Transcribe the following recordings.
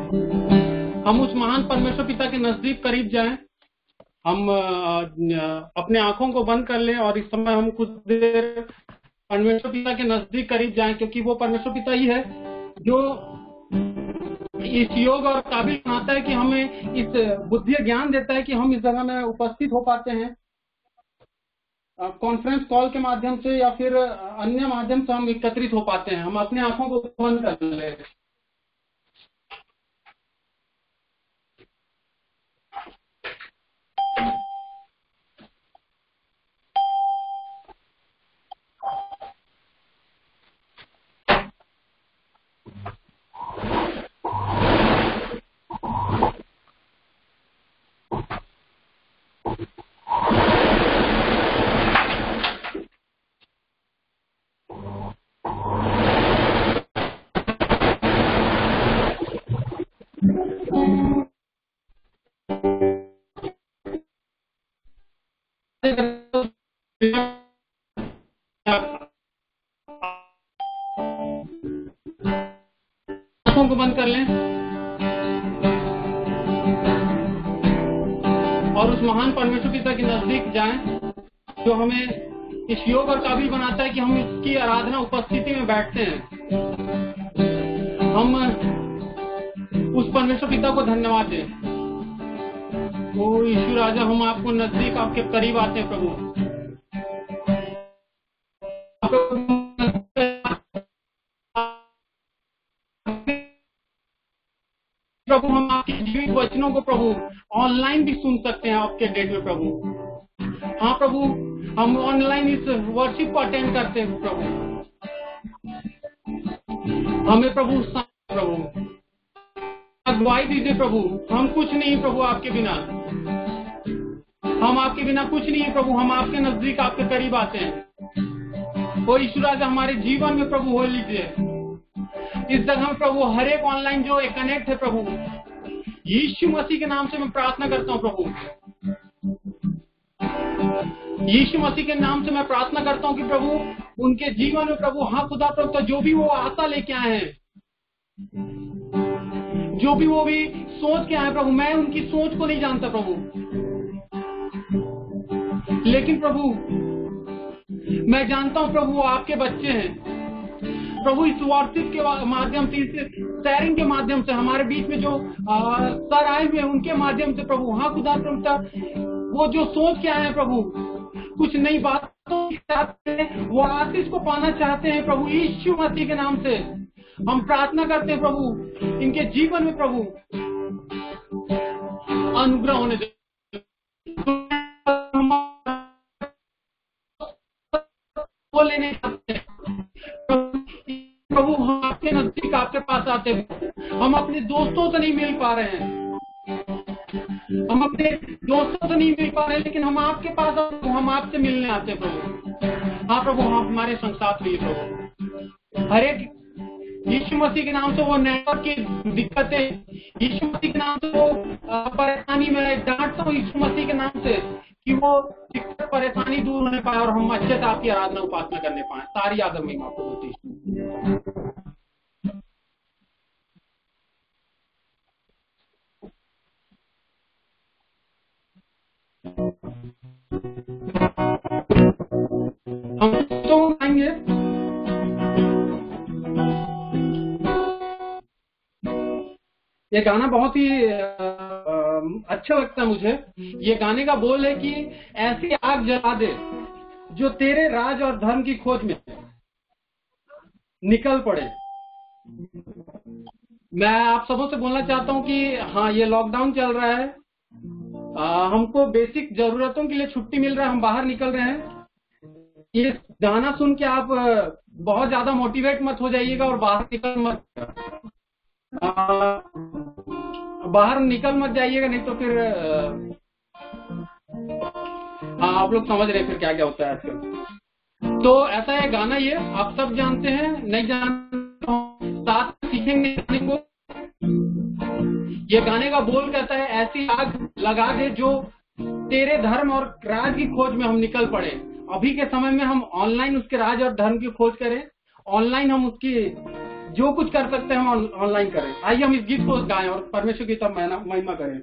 हम उस महान परमेश्वर पिता के नजदीक करीब जाएं। हम अपने आंखों को बंद कर लें और इस समय हम कुछ देर परमेश्वर पिता के नजदीक करीब जाएं, क्योंकि वो परमेश्वर पिता ही है जो इस योग और काबिल बनाता है कि हमें इस बुद्धि ज्ञान देता है कि हम इस जगह में उपस्थित हो पाते हैं। कॉन्फ्रेंस कॉल के माध्यम से या फिर अन्य माध्यम से हम एकत्रित हो पाते हैं। हम अपने आंखों को बंद कर लें। आंखों को बंद कर लें और उस महान परमेश्वर पिता के नजदीक जाएं जो हमें इस योग और काबिल बनाता है कि हम इसकी आराधना उपस्थिति में बैठते हैं। हम उस परमेश्वर पिता को धन्यवाद दें। ओ यीशु राजा, हम आपको नजदीक, आपके करीब आते हैं प्रभु। प्रभु हम आपके जीवित वचनों को प्रभु ऑनलाइन भी सुन सकते हैं आपके डेट में प्रभु। हाँ प्रभु, हम ऑनलाइन इस वर्शिप को अटेंड करते हैं प्रभु। हमें प्रभु अगुवाई दीजिए प्रभु। हम कुछ नहीं प्रभु आपके बिना, हम आपके बिना कुछ नहीं है प्रभु। हम आपके नजदीक, आपके करीब आते हैं। ओ यीशु राजा, हमारे जीवन में प्रभु हो लीजिए इस जगह में प्रभु। हर एक ऑनलाइन जो कनेक्ट है प्रभु, यीशु मसीह के नाम से मैं प्रार्थना करता हूँ प्रभु। यीशु मसीह के नाम से मैं प्रार्थना करता हूँ कि प्रभु उनके जीवन में प्रभु, हाँ खुदा प्रभु, जो भी वो आशा लेके आए हैं, जो भी वो भी सोच के आए प्रभु, मैं उनकी सोच को नहीं जानता प्रभु, लेकिन प्रभु मैं जानता हूँ प्रभु वो आपके बच्चे हैं प्रभु। इस वर्शिप के माध्यम से, इस शेयरिंग के माध्यम से, हमारे बीच में जो सर आए हुए हैं उनके माध्यम से प्रभु, हाँ खुदा प्रभु, वो जो सोच के आए हैं प्रभु, कुछ नई बातों चाहते हैं, वो आशीष को पाना चाहते हैं प्रभु। यीशु मसीह के नाम से हम प्रार्थना करते हैं प्रभु, इनके जीवन में प्रभु अनुग्रह होने दे लेने प्रभु। हम आपके नजदीक, आपके पास आते हैं। हम अपने दोस्तों से नहीं मिल पा रहे हैं, हम अपने दोस्तों से नहीं मिल पा रहे हैं, लेकिन हम आपके पास आते, हम आपसे मिलने आते हैं प्रभु। हाँ प्रभु, हम हमारे संग साथ रहिए प्रभु। हर एक यीशु मसीह के नाम से वो नेटवर्क की दिक्कतें, यीशु मसीह के नाम से वो परेशानी में डांटता हूँ यीशु मसीह के नाम से कि वो दिक्कत परेशानी दूर होने पाए और हम अच्छे से आपकी आराधना उपासना करने पाए। सारी आदर महिमा आपको होती है। हम तो आएंगे, ये गाना बहुत ही अच्छा लगता है मुझे। ये गाने का बोल है कि ऐसी आग जला दे जो तेरे राज और धर्म की खोज में निकल पड़े। मैं आप सबों से बोलना चाहता हूँ कि हाँ, ये लॉकडाउन चल रहा है, हमको बेसिक जरूरतों के लिए छुट्टी मिल रहा है, हम बाहर निकल रहे हैं। ये गाना सुन के आप बहुत ज्यादा मोटिवेट मत हो जाइएगा और बाहर निकल मत जाइएगा, नहीं तो फिर हाँ, आप लोग समझ रहे हैं फिर क्या क्या होता है आजकल। तो ऐसा है गाना, ये आप सब जानते हैं, नहीं जानते साथ सीखेंगे गाने को। ये गाने का बोल कहता है, ऐसी आग लगा दे जो तेरे धर्म और राज की खोज में हम निकल पड़े। अभी के समय में हम ऑनलाइन उसके राज और धर्म की खोज करें, ऑनलाइन हम उसकी जो कुछ कर सकते हैं हम ऑनलाइन करें। आइए हम इस गीत को गाएं और परमेश्वर की तब महिमा करें।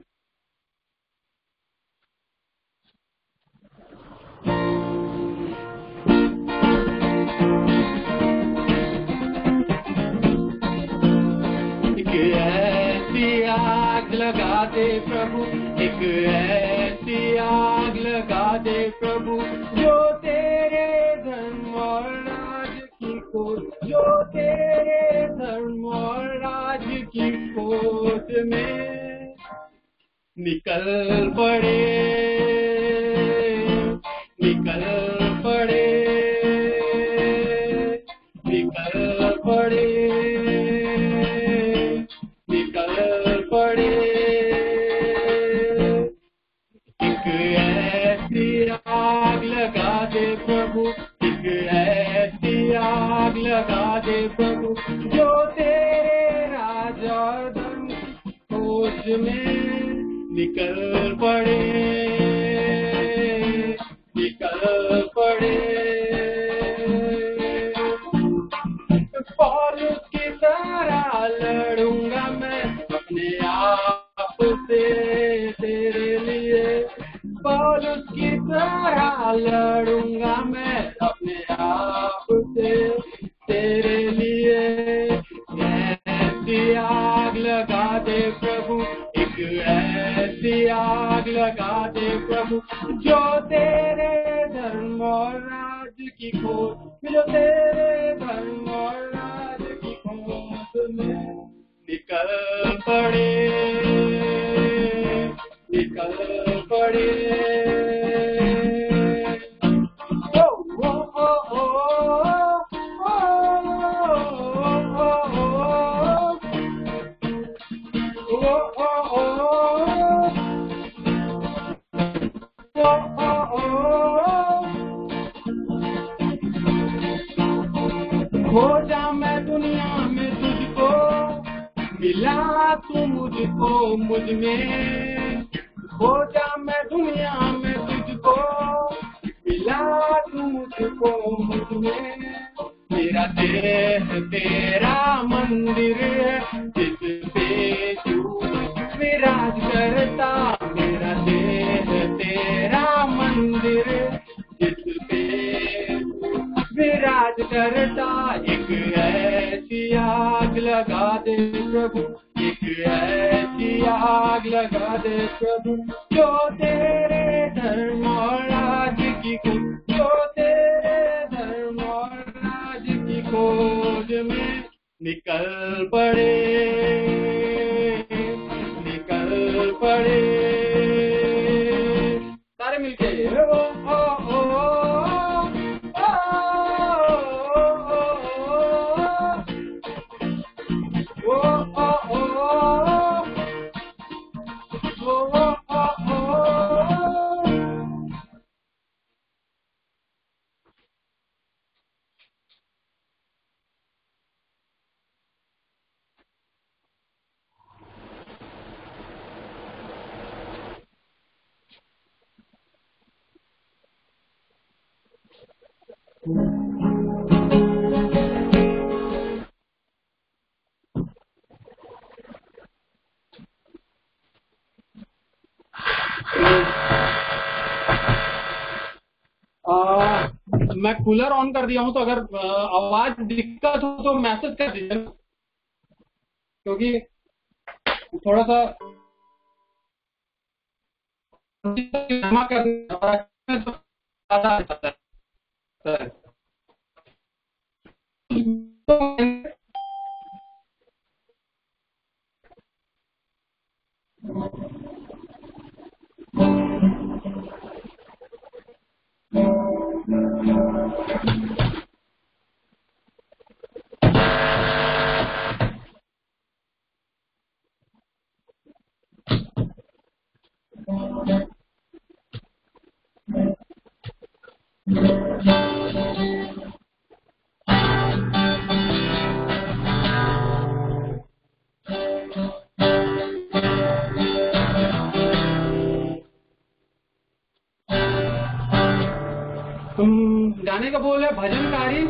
एक ऐसी आग लगा दे प्रभु, एक ऐसी आग लगा दे प्रभु, जो तेरे धर्म और राज की खोज, जो तेरे धर्म और राज की खोज में निकल पड़े, निकल पड़े, निकल पड़े, निकल पड़े। एक ऐसी आग लगा दे प्रभु, एक ऐसी आग लगा दे प्रभु, जो तेरे राज और धर्म की खोज में निकल पड़े, निकल पड़े। पौलुस की तरह लड़ूंगा मैं अपने आप से तेरे लिए, पौलुस की तरह लड़ूंगा मैं अपने आप से तेरे लिए। ऐसी आग लगा दे प्रभु, एक ऐसी आग लगा दे प्रभु, जो तेरे धर्म और राज की खोज, जो तेरे धर्म और राज की खोज में निकल पड़े, निकल पड़े। ओ ओ ओ खोजा मैं दुनिया में तुझको, मिला तू मुझको मुझ में, खोजा मैं दुनिया में तुझको, मिला तू मुझको मुझ में। मेरा देह तेरा मंदिर है, जिस पे तू विराज करता, मेरा देह तेरा मंदिर, जिस पे विराज करता। एक ऐसी आग लगा दे प्रभु, एक ऐसी आग लगा दे प्रभु, जो तेरे धर्म और राज की खोज, जो तेरे धर्म और राज की खोज में निकल पड़े, निकल पड़े। सारे मिलके ओ ओ ओ मैं कूलर ऑन कर दिया हूं, तो अगर आवाज दिक्कत हो तो मैसेज कर दीजिए, क्योंकि थोड़ा सा जमा करना गाने का बोल है भजनकारी।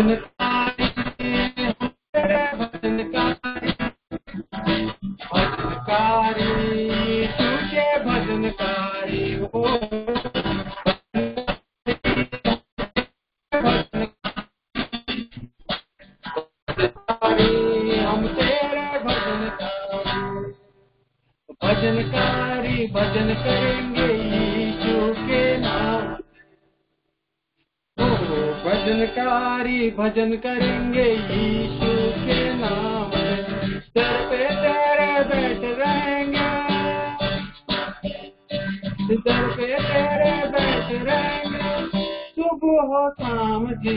भजनकारी हम तेरे भजनकारी, भजनकारी यीशु के भजनकारी हो, भजनकारी हम तेरे भजनकारी, भजनकारी भजन करेंगे यीशु के नाम, भजनकारी भजन करेंगे यीशु के नाम, दर पे तेरे बैठ रहेंगे, दर पे तेरे बैठ रहेंगे, सुबह हो शाम जी,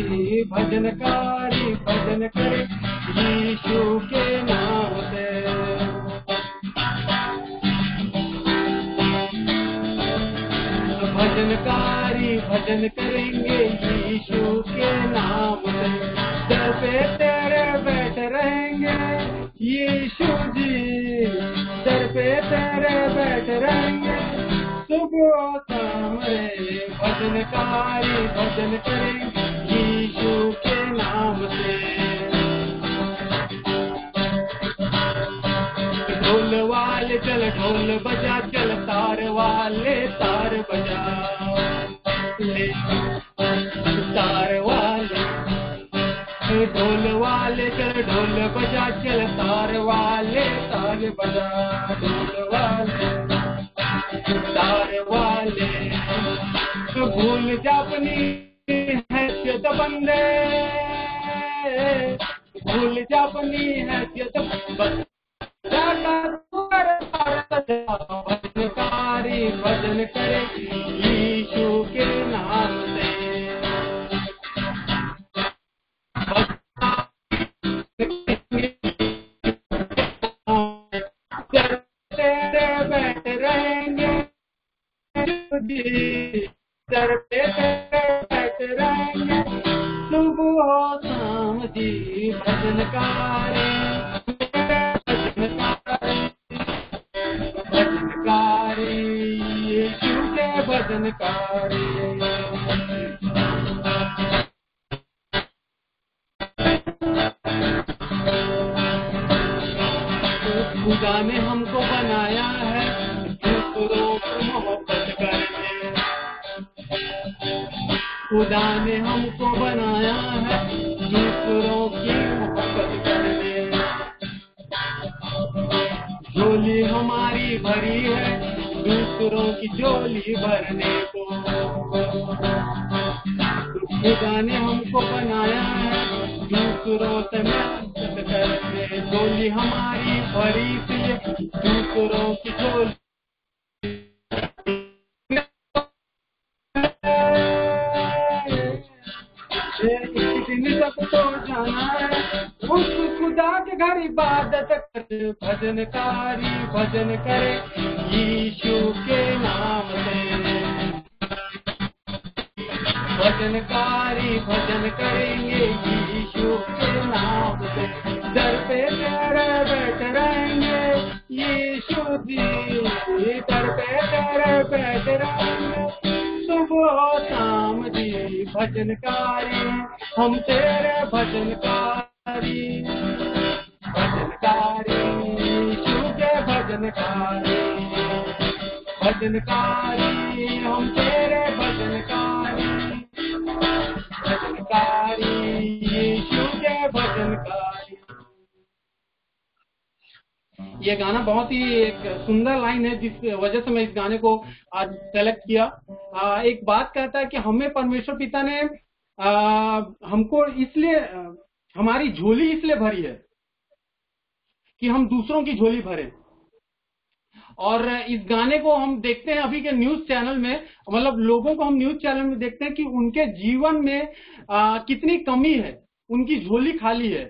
भजनकारी भजन करे यीशु के नाम से, भजनकारी भजन करेंगे यीशु के नाम से, दर पे तेरे बैठ रहेंगे यीशु जी, दर पे तेरे बैठ रहेंगे, सुबह शाम रे, भजनकारी भजन करेंगे यीशु के नाम से। ढोल वाले चल ढोल बजा, चल तार वाले तार बजा ले, तार वाले ढोल वाले चल ढोल बजा, चल तार वाले तार बजा, ढोल वाले तार वाले, भूल जा अपनी हैसियत बंदे, भूल जा अपनी हैसियत बंदे, भजनकारी भजन करे यीशु के नाम से, तेरे बैठ रहेंगे सर पे बैठ रहेंगे, सुबह हो शाम जी, भजनकारी यीशु के भजनकारी, खुदा ने हमको बनाया है दूसरों की मोहब्बत करने, खुदा ने हमको बनाया है दूसरों की मोहब्बत करने, झोली हमारी भरी है दूसरों की झोली भरने को, खुदा ने हमको बनाया है दूसरों से मोहब्बत करने, झोली हमारी भरी सी दूसरों की झोली, सबको जाना है उस खुदा के घर इबादत कर, भजनकारी भजन करे यीशु के नाम से, भजनकारी भजन करेंगे यीशु के नाम से, दर पे तेरे बैठ रहेंगे यीशु जी, दर पे तेरे बैठ रहेंगे, सुबह शाम जी, भजनकारी हम तेरे भजनकारी, भजनकारी यीशु के भजनकारी, भजनकारी हम तेरे भजनकारी, भजनकारी यीशु के भजनकारी। ये गाना बहुत ही एक सुंदर लाइन है जिस वजह से मैं इस गाने को आज सेलेक्ट किया। एक बात कहता है कि हमें परमेश्वर पिता ने हमको इसलिए हमारी झोली इसलिए भरी है कि हम दूसरों की झोली भरें। और इस गाने को हम देखते हैं अभी के न्यूज चैनल में, मतलब लोगों को हम न्यूज चैनल में देखते हैं कि उनके जीवन में कितनी कमी है, उनकी झोली खाली है।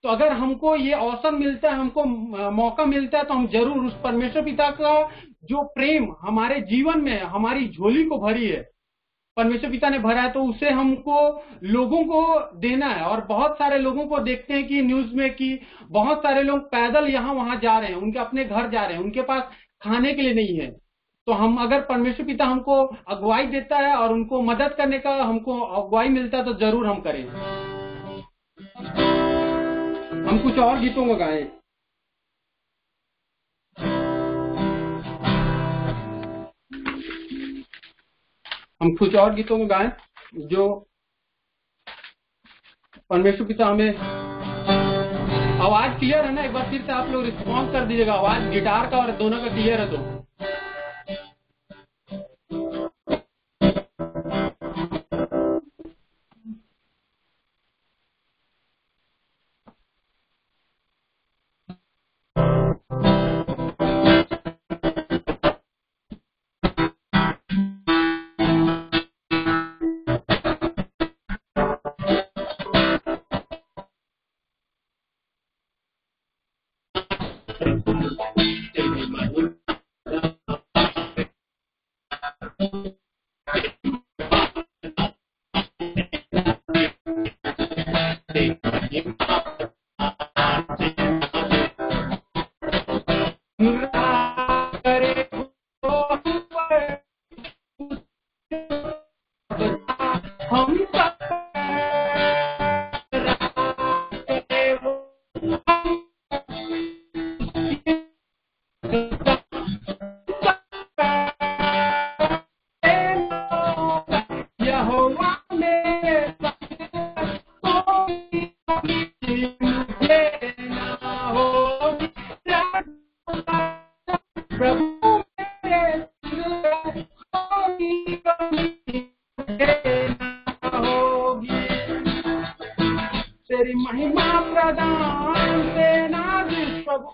तो अगर हमको ये अवसर मिलता है, हमको मौका मिलता है, तो हम जरूर उस परमेश्वर पिता का जो प्रेम हमारे जीवन में हमारी झोली को भरी है, परमेश्वर पिता ने भरा है, तो उसे हमको लोगों को देना है। और बहुत सारे लोगों को देखते हैं कि न्यूज में कि बहुत सारे लोग पैदल यहाँ वहां जा रहे हैं, उनके अपने घर जा रहे हैं, उनके पास खाने के लिए नहीं है, तो हम अगर परमेश्वर पिता हमको अगुवाई देता है और उनको मदद करने का हमको अगुवाई मिलता है तो जरूर हम करें। हम कुछ और गीतों को गाएं। हम कुछ और गीतों को गाएं जो परमेश्वर पिता हमें। आवाज क्लियर है ना? एक बार फिर से आप लोग रिस्पॉन्स कर दीजिएगा। आवाज गिटार का और दोनों का क्लियर है तो। तेरी महिमा प्रदान सेनाधीश प्रभु,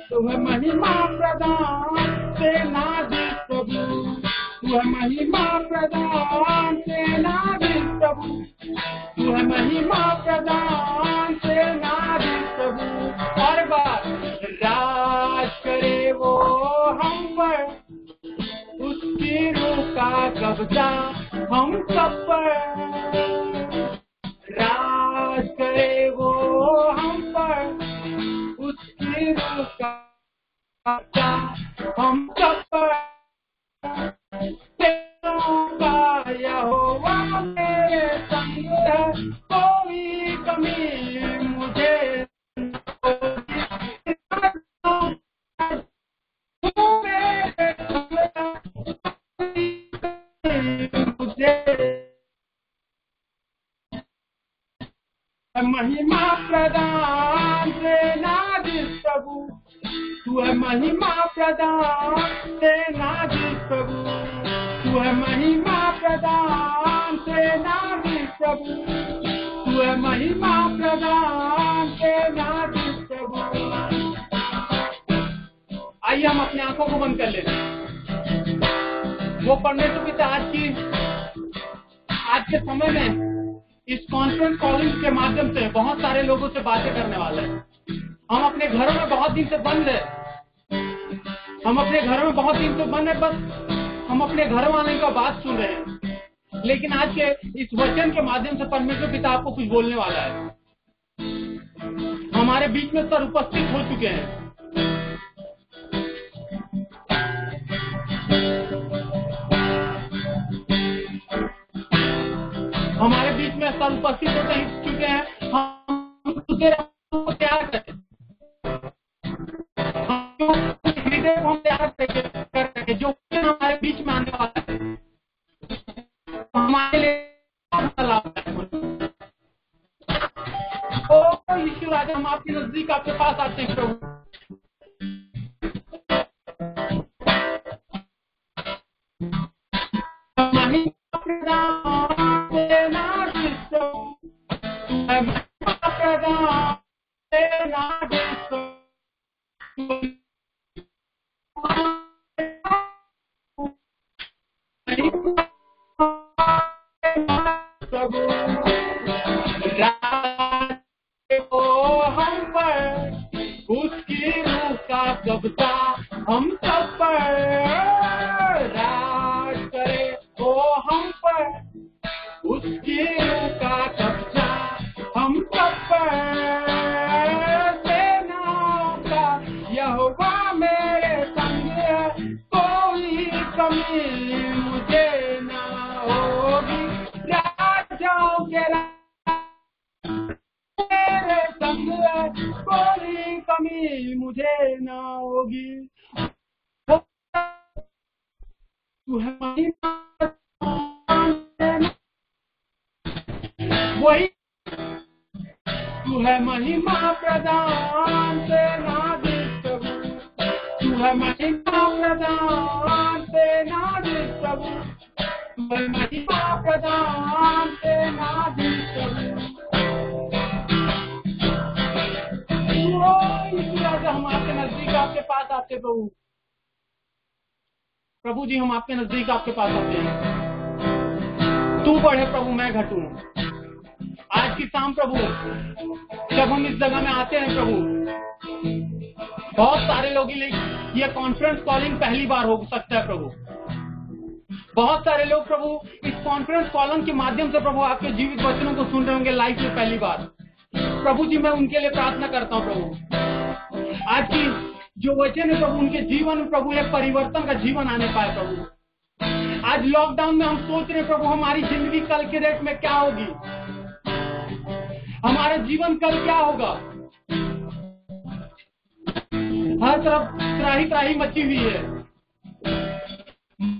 तुम्हें महिमा प्रदान सेनाधीश प्रभु, तुम्हें महिमा प्रदान सेनाधीश प्रभु, तुम्हें महिमा प्रदान सेनाधीश प्रभु। और बार राज करे वो हम पर, उसकी रूह का कब्जा हम सब पर। राज करे वो हम पर, उसकी रूह का कब्जा हम सब पर। सेनाओं का यहोवा मेरे संग है, कोई कमी मुझे महिमा प्रदान सेनाधीश प्रभु, तू है महिमा प्रदान सेनाधीश प्रभु, तू है महिमा प्रदान सेनाधीश प्रभु, तू है महिमा प्रदान सेनाधीश प्रभु। आइए हम अपनी आंखों को बंद कर लेते हैं। वो परमेश्वर पिता आज के समय में इस कॉन्फ्रेंस कॉलिंग के माध्यम से बहुत सारे लोगों से बातें करने वाले हैं। हम अपने घरों में बहुत दिन से बंद है, हम अपने घरों में बहुत दिन से बंद है, बस हम अपने घर वाले का बात सुन रहे हैं। लेकिन आज के इस वचन के माध्यम से परमेश्वर पिता आपको कुछ बोलने वाला है। हमारे बीच में सर उपस्थित हो चुके हैं। हमारे बीच में सर उपस्थित होते ही चुके हैं। हम तैयार करें, हम तैयार करके जो हमारे बीच में आने वाला है हमारे लिए ओ यीशु राजा, हम आपके नजदीक आपके पास आते हैं प्रभु। उसकी रूह का कब्जा हम सब पर। राज करे वो हम पर, उसकी रूह का कब्जा हम सब पर। सेनाओं का यहोवा मेरे संग है, कोई मुझे ना होगी, राजाओं के तेरे संग है, कोई कमी मुझे ना होगी। तू है महिमा, वही तू है महिमा प्रदान सेनाधीश प्रभु, तू है महिमा प्रदान सेनाधीश प्रभु, तू है महिमा प्रदान सेनाधीश प्रभु। राजा हम आपके नजदीक आपके पास आते प्रभु, प्रभु जी हम आपके नजदीक आपके पास आते हैं। तू बढ़े प्रभु, मैं घटूं। आज की शाम प्रभु जब हम इस जगह में आते हैं प्रभु, बहुत सारे लोग ये कॉन्फ्रेंस कॉलिंग पहली बार हो सकता है प्रभु। बहुत सारे लोग प्रभु इस कॉन्फ्रेंस कॉलिंग के माध्यम से प्रभु आपके जीवित वचनों को सुन रहे होंगे लाइफ में पहली बार। प्रभु जी मैं उनके लिए प्रार्थना करता हूँ प्रभु, आज की जो वचन है प्रभु उनके जीवन में प्रभु एक परिवर्तन का जीवन आने पाए प्रभु। आज लॉकडाउन में हम सोच रहे प्रभु हमारी जिंदगी कल के डेट में क्या होगी, हमारा जीवन कल क्या होगा। हर तरफ त्राही त्राही मची हुई है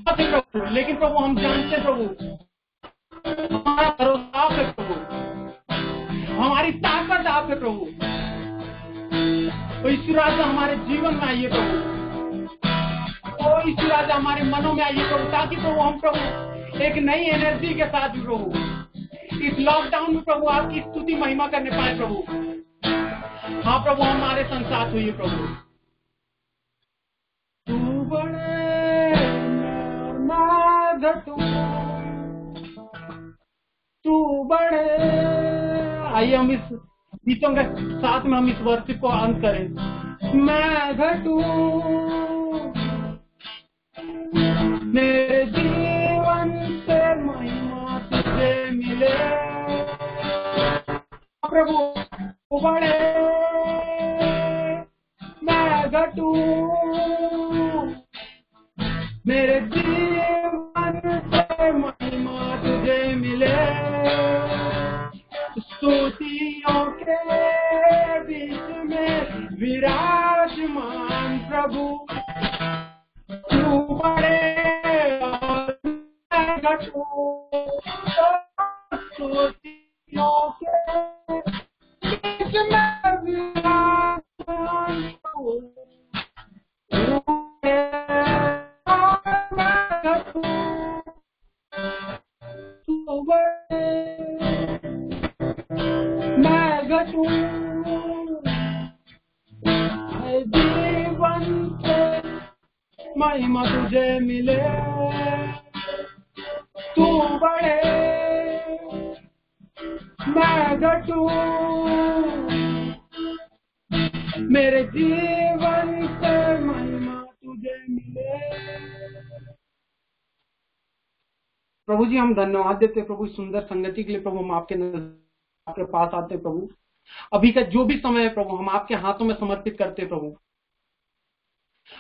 प्रभु, लेकिन प्रभु हम जानते प्रभु हमारा भरोसा आप है प्रभु, हमारी ताकत आप है प्रभु। तो ईश्वर राजा हमारे जीवन में आइए प्रभु, और ईश्वर राजा हमारे मनों में आइए प्रभु, ताकि प्रभु हम प्रभु एक नई एनर्जी के साथ प्रभु इस लॉकडाउन में प्रभु आपकी स्तुति महिमा करने पाए प्रभु। हाँ प्रभु हमारे संग साथ हुई प्रभु। तू बड़े मैं घटूं, तू बड़े। आइए हम इस गीतों के साथ में हम इस वर्षिप को अंत करें। मैं घटूं, मेरे जीवन से महिमा तुझे मिले प्रभु, बड़े मैं घटूं, मेरे जीवन से महिमा तुझे मिले। स्तुतियों के बीच में विराजमान प्रभु, तू बड़े और मैं घटूं। स्तुतियों के बीच में विराजमान प्रभु, तू बड़े और मैं घटूं। तू बड़े मैं घटूं, जीवन से महिमा तुझे मिले। तू बड़े मैं घटूं, मेरे जीवन से महिमा तुझे मिले। प्रभु जी हम धन्यवाद देते प्रभु सुंदर संगति के लिए। प्रभु हम आपके पास आते प्रभु, अभी का जो भी समय है प्रभु हम आपके हाथों में समर्पित करते प्रभु।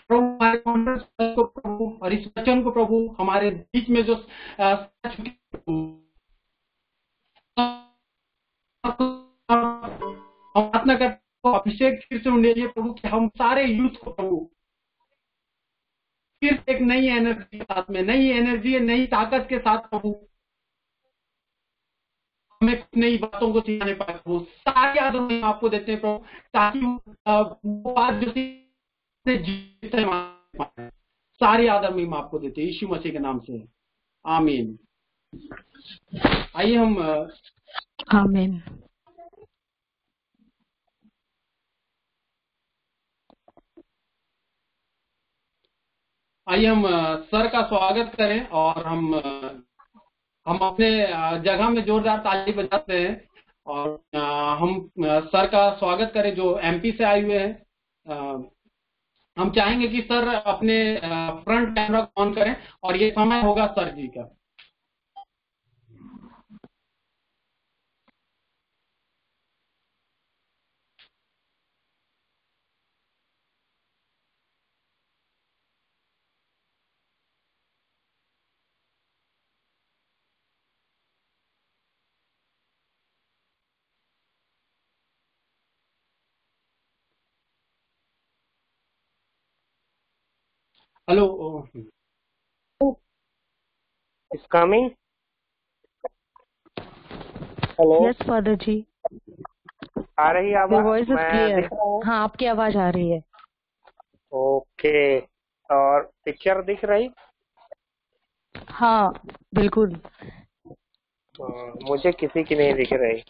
प्रभु हमारे कॉन्फ्रेंस को प्रभु और इस वचन को प्रभु हमारे बीच में जो हम प्रार्थना करते अभिषेक फिर से उंडेलिए प्रभु कि हम सारे यूथ को प्रभु फिर एक नई एनर्जी के साथ में, नई एनर्जी नई ताकत के साथ प्रभु हमें कुछ नई बातों को सिखाने पाए प्रभु। सारी आदत हम आपको देते हैं प्रभु, ताकि वो बात जो सारी आदर में आपको देते हैं यीशु मसीह के नाम से, आमीन। आइए हम आमीन। आइए हम सर का स्वागत करें और हम अपने जगह में जोरदार ताली बजाते हैं और हम सर का स्वागत करें जो एमपी से आए हुए हैं। हम चाहेंगे कि सर अपने फ्रंट कैमरा को ऑन करें और ये समय होगा सर जी का। Hello. Is coming. Hello, yes father ji, आ रही है योर आवाज? वॉइस इज मैं क्लियर। दिख रहा हूँ? हाँ, आपकी आवाज आ रही है। ओके। और पिक्चर दिख रही? हाँ बिल्कुल। मुझे किसी की नहीं दिख रही।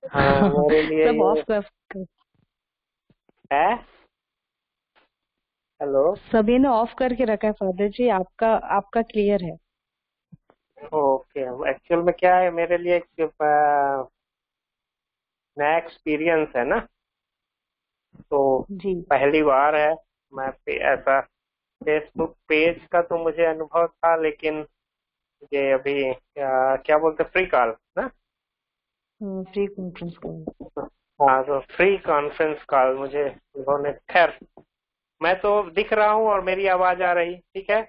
हाँ, मेरे लिए सब ये ऑफ कर, है। हेलो। सभी ने ऑफ करके रखा है फादर जी। आपका आपका क्लियर है। ओके, एक्चुअल में क्या है, मेरे लिए एक नया एक्सपीरियंस है ना, तो जी पहली बार है। मैं ऐसा फेसबुक पेज का तो मुझे अनुभव था, लेकिन ये अभी क्या बोलते, फ्री कॉल ना। Free conference call. हाँ, तो फ्री कॉन्फ्रेंस कॉल मुझे उन्होंने, खैर मैं तो दिख रहा हूँ और मेरी आवाज आ रही, ठीक है।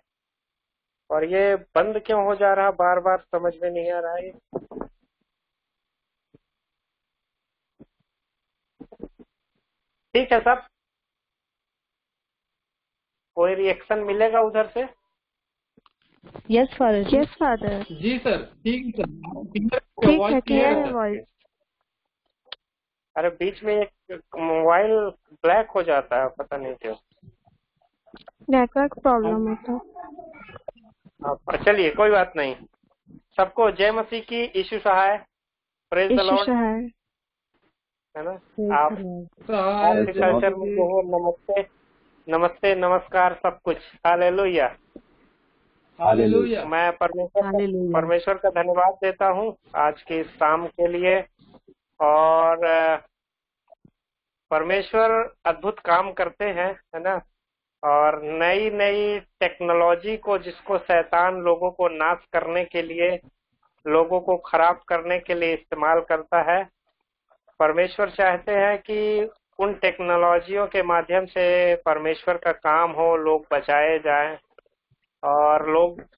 और ये बंद क्यों हो जा रहा बार बार, समझ में नहीं आ रहा है। ठीक है सब, कोई रिएक्शन मिलेगा उधर से? Yes father ji. Yes father. जी सर, ठीक है सर, ठीक वॉइस है, क्लियर क्लियर है है सर। वॉइस। अरे बीच में एक मोबाइल ब्लैक हो जाता है, पता नहीं क्यों। नेटवर्क प्रॉब्लम है तो। चलिए, कोई बात नहीं। सबको जय मसीह की, यीशु सहाय, प्रेज द इशू लॉर्ड, है। है ना। आप सहाय आपके जय कल्चर में मसीह। जो हो, नमस्ते नमस्ते नमस्कार सब कुछ, हालेलुया। हालेलुया। मैं हालेलुया। परमेश्वर का धन्यवाद देता हूँ आज की इस शाम के लिए। और परमेश्वर अद्भुत काम करते हैं, है ना। और नई नई टेक्नोलॉजी को, जिसको शैतान लोगों को नाश करने के लिए, लोगों को खराब करने के लिए इस्तेमाल करता है, परमेश्वर चाहते हैं कि उन टेक्नोलॉजियों के माध्यम से परमेश्वर का काम हो, लोग बचाए जाएं। और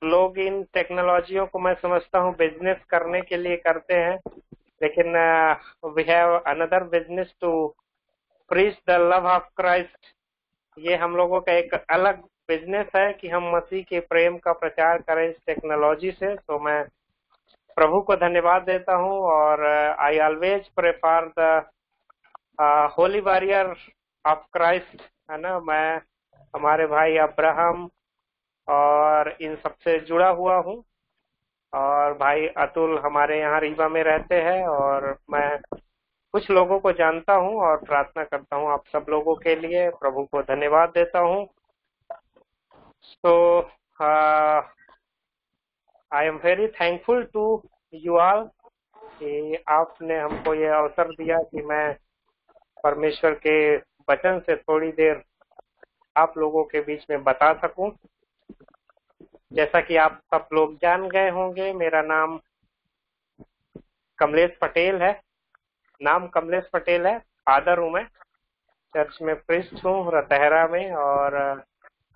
लोग इन टेक्नोलॉजियों को, मैं समझता हूँ, बिजनेस करने के लिए करते हैं, लेकिन we have another business to preach the love of Christ. ये हम लोगों का एक अलग बिजनेस है कि हम मसीह के प्रेम का प्रचार करें इस टेक्नोलॉजी से। तो मैं प्रभु को धन्यवाद देता हूँ। और I always prefer the Holi warrior of Christ, है ना। मैं हमारे भाई अब्राहम और इन सबसे जुड़ा हुआ हूँ। और भाई अतुल हमारे यहाँ रीवा में रहते हैं, और मैं कुछ लोगों को जानता हूँ और प्रार्थना करता हूँ आप सब लोगों के लिए। प्रभु को धन्यवाद देता हूँ। तो I am very thankful to you all कि आपने हमको ये अवसर दिया कि मैं परमेश्वर के वचन से थोड़ी देर आप लोगों के बीच में बता सकूं। जैसा कि आप सब लोग जान गए होंगे, मेरा नाम कमलेश पटेल है। नाम कमलेश पटेल है, फादर हूँ मैं। चर्च में प्रिस्ट हूँ रतहरा में। और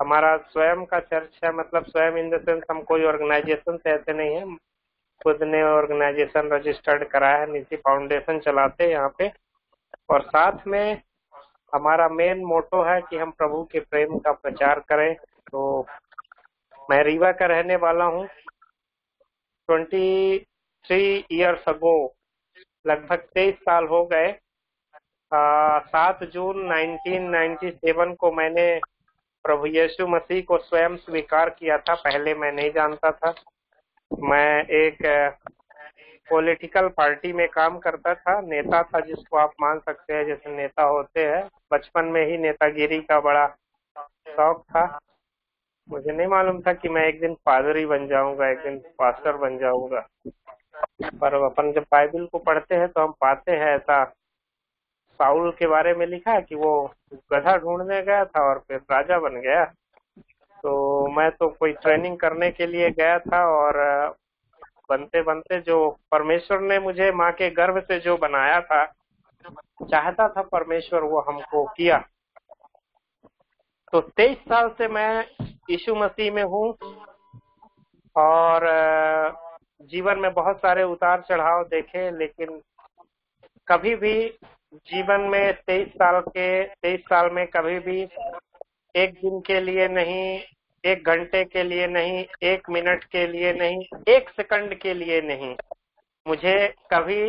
हमारा स्वयं का चर्च है, मतलब स्वयं इन द सेंस हम कोई ऑर्गेनाइजेशन से ऐसे नहीं है, खुद ने ऑर्गेनाइजेशन रजिस्टर्ड कराया है, निजी फाउंडेशन चलाते हैं यहाँ पे। और साथ में हमारा मेन मोटो है कि हम प्रभु के प्रेम का प्रचार करें। तो मैं रीवा का रहने वाला हूँ। 23 ईयर्स अगो, लगभग 23 साल हो गए। 7 जून 1997 को मैंने प्रभु यीशु मसीह को स्वयं स्वीकार किया था। पहले मैं नहीं जानता था। मैं एक पॉलिटिकल पार्टी में काम करता था, नेता था जिसको आप मान सकते हैं, जैसे नेता होते हैं। बचपन में ही नेतागिरी का बड़ा शौक था। मुझे नहीं मालूम था कि मैं एक दिन पादरी बन जाऊंगा, एक दिन पास्टर बन जाऊंगा। पर अपन जब बाइबल को पढ़ते हैं तो हम पाते हैं ऐसा। साउल के बारे में लिखा है कि वो गधा ढूंढने गया था और फिर राजा बन गया। तो मैं तो कोई ट्रेनिंग करने के लिए गया था, और बनते बनते जो परमेश्वर ने मुझे माँ के गर्भ से जो बनाया था, चाहता था परमेश्वर, वो हमको किया। तो 23 साल से मैं यीशु मसीह में हूँ। और जीवन में बहुत सारे उतार चढ़ाव देखे, लेकिन कभी भी जीवन में 23 साल में कभी भी एक दिन के लिए नहीं, एक घंटे के लिए नहीं, एक मिनट के लिए नहीं, एक सेकंड के लिए नहीं। मुझे कभी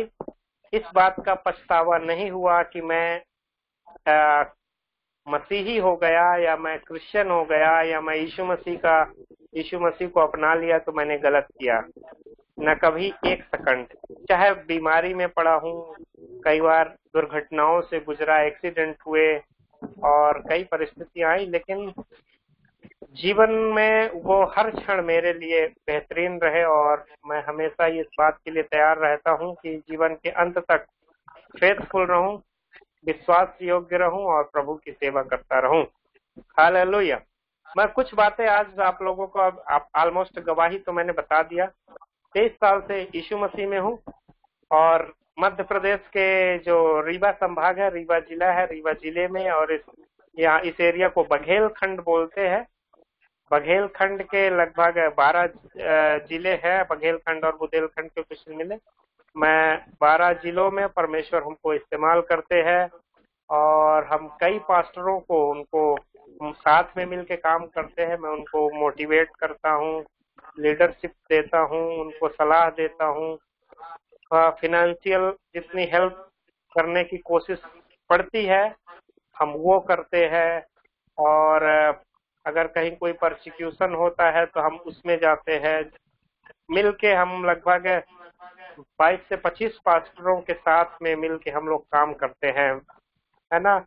इस बात का पछतावा नहीं हुआ कि मैं मसीही हो गया या मैं क्रिश्चियन हो गया या मैं यीशु मसीह को अपना लिया तो मैंने गलत किया। न कभी एक सेकंड, चाहे बीमारी में पड़ा हूँ, कई बार दुर्घटनाओं से गुजरा, एक्सीडेंट हुए और कई परिस्थितियां आई, लेकिन जीवन में वो हर क्षण मेरे लिए बेहतरीन रहे और मैं हमेशा इस बात के लिए तैयार रहता हूँ कि जीवन के अंत तक फेथफुल रहूं, विश्वास योग्य रहूं और प्रभु की सेवा करता रहूं। हालेलुया। मैं कुछ बातें आज आप लोगों को, अब ऑलमोस्ट गवाही तो मैंने बता दिया। 23 साल से यीशु मसीह में हूँ और मध्य प्रदेश के जो रीवा संभाग है, रीवा जिला है, रीवा जिले में, और इस एरिया को बघेल खंड बोलते हैं। बघेल खंड के लगभग 12 जिले हैं, बघेल खंड और बुंदेलखंड के कुछ मिले। मैं 12 जिलों में परमेश्वर हमको इस्तेमाल करते हैं और हम कई पास्टरों को, उनको साथ में मिलके काम करते हैं। मैं उनको मोटिवेट करता हूँ, लीडरशिप देता हूँ, उनको सलाह देता हूँ, फिनेंशियल जितनी हेल्प करने की कोशिश पड़ती है हम वो करते हैं। और अगर कहीं कोई परसिक्यूशन होता है तो हम उसमें जाते हैं। मिलके हम लगभग 22 से 25 पास्टरों के साथ में मिलके हम लोग काम करते हैं, है ना।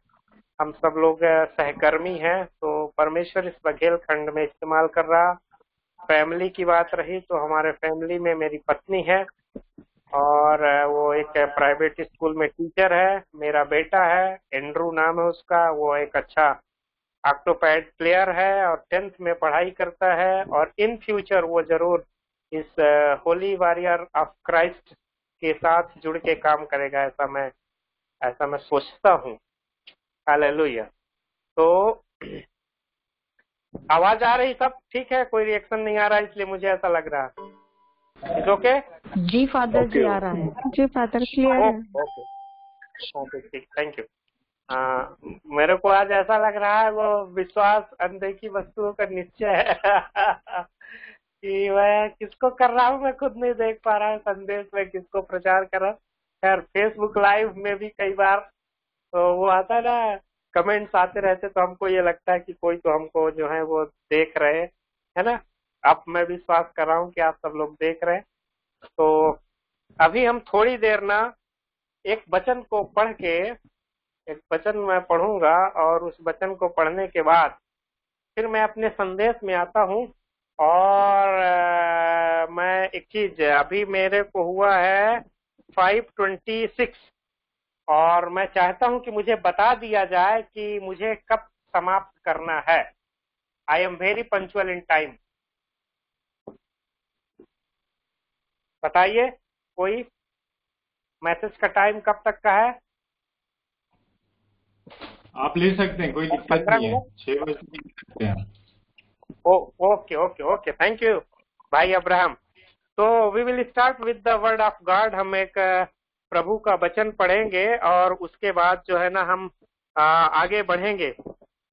हम सब लोग सहकर्मी हैं, तो परमेश्वर इस बघेल खंड में इस्तेमाल कर रहा। फैमिली की बात रही तो हमारे फैमिली में मेरी पत्नी है और वो एक प्राइवेट स्कूल में टीचर है। मेरा बेटा है, एंड्रू नाम है उसका, वो एक अच्छा ऑक्टोपैड प्लेयर है और 10th में पढ़ाई करता है और इन फ्यूचर वो जरूर इस होली वॉरियर ऑफ क्राइस्ट के साथ जुड़ के काम करेगा, ऐसा मैं सोचता हूँ। हालेलुया। तो आवाज आ रही, सब ठीक है, कोई रिएक्शन नहीं आ रहा, इसलिए मुझे ऐसा लग रहा है। It's okay? Ji father ji आ रहा है। जी फादर क्लियर है। ओके ठीक, थैंक यू। मेरे को आज ऐसा लग रहा है वो विश्वास अनदेखी वस्तुओं का निश्चय है कि मैं किसको कर रहा हूँ मैं खुद नहीं देख पा रहा हूँ, संदेश में किसको प्रचार कर रहा हूँ। खैर फेसबुक लाइव में भी कई बार तो वो आता है ना, कमेंट्स आते रहते, तो हमको ये लगता है कि कोई तो हमको जो है वो देख रहे है ना। अब मैं विश्वास कर रहा हूँ कि आप सब लोग देख रहे हैं। तो अभी हम थोड़ी देर ना एक वचन को पढ़ के, एक वचन मैं पढ़ूंगा और उस वचन को पढ़ने के बाद फिर मैं अपने संदेश में आता हूँ। और मैं एक चीज, अभी मेरे को हुआ है 5:26 और मैं चाहता हूँ कि मुझे बता दिया जाए कि मुझे कब समाप्त करना है। आई am very punctual in time. बताइए कोई, मैसेज का टाइम कब तक का है? आप ले सकते हैं, कोई दिक्कत नहीं है, 6 बजे तक ले सकते हैं। Okay okay okay, thank you भाई अब्राहम। तो we will start with the word of God. हम एक प्रभु का वचन पढ़ेंगे और उसके बाद जो है ना हम आगे बढ़ेंगे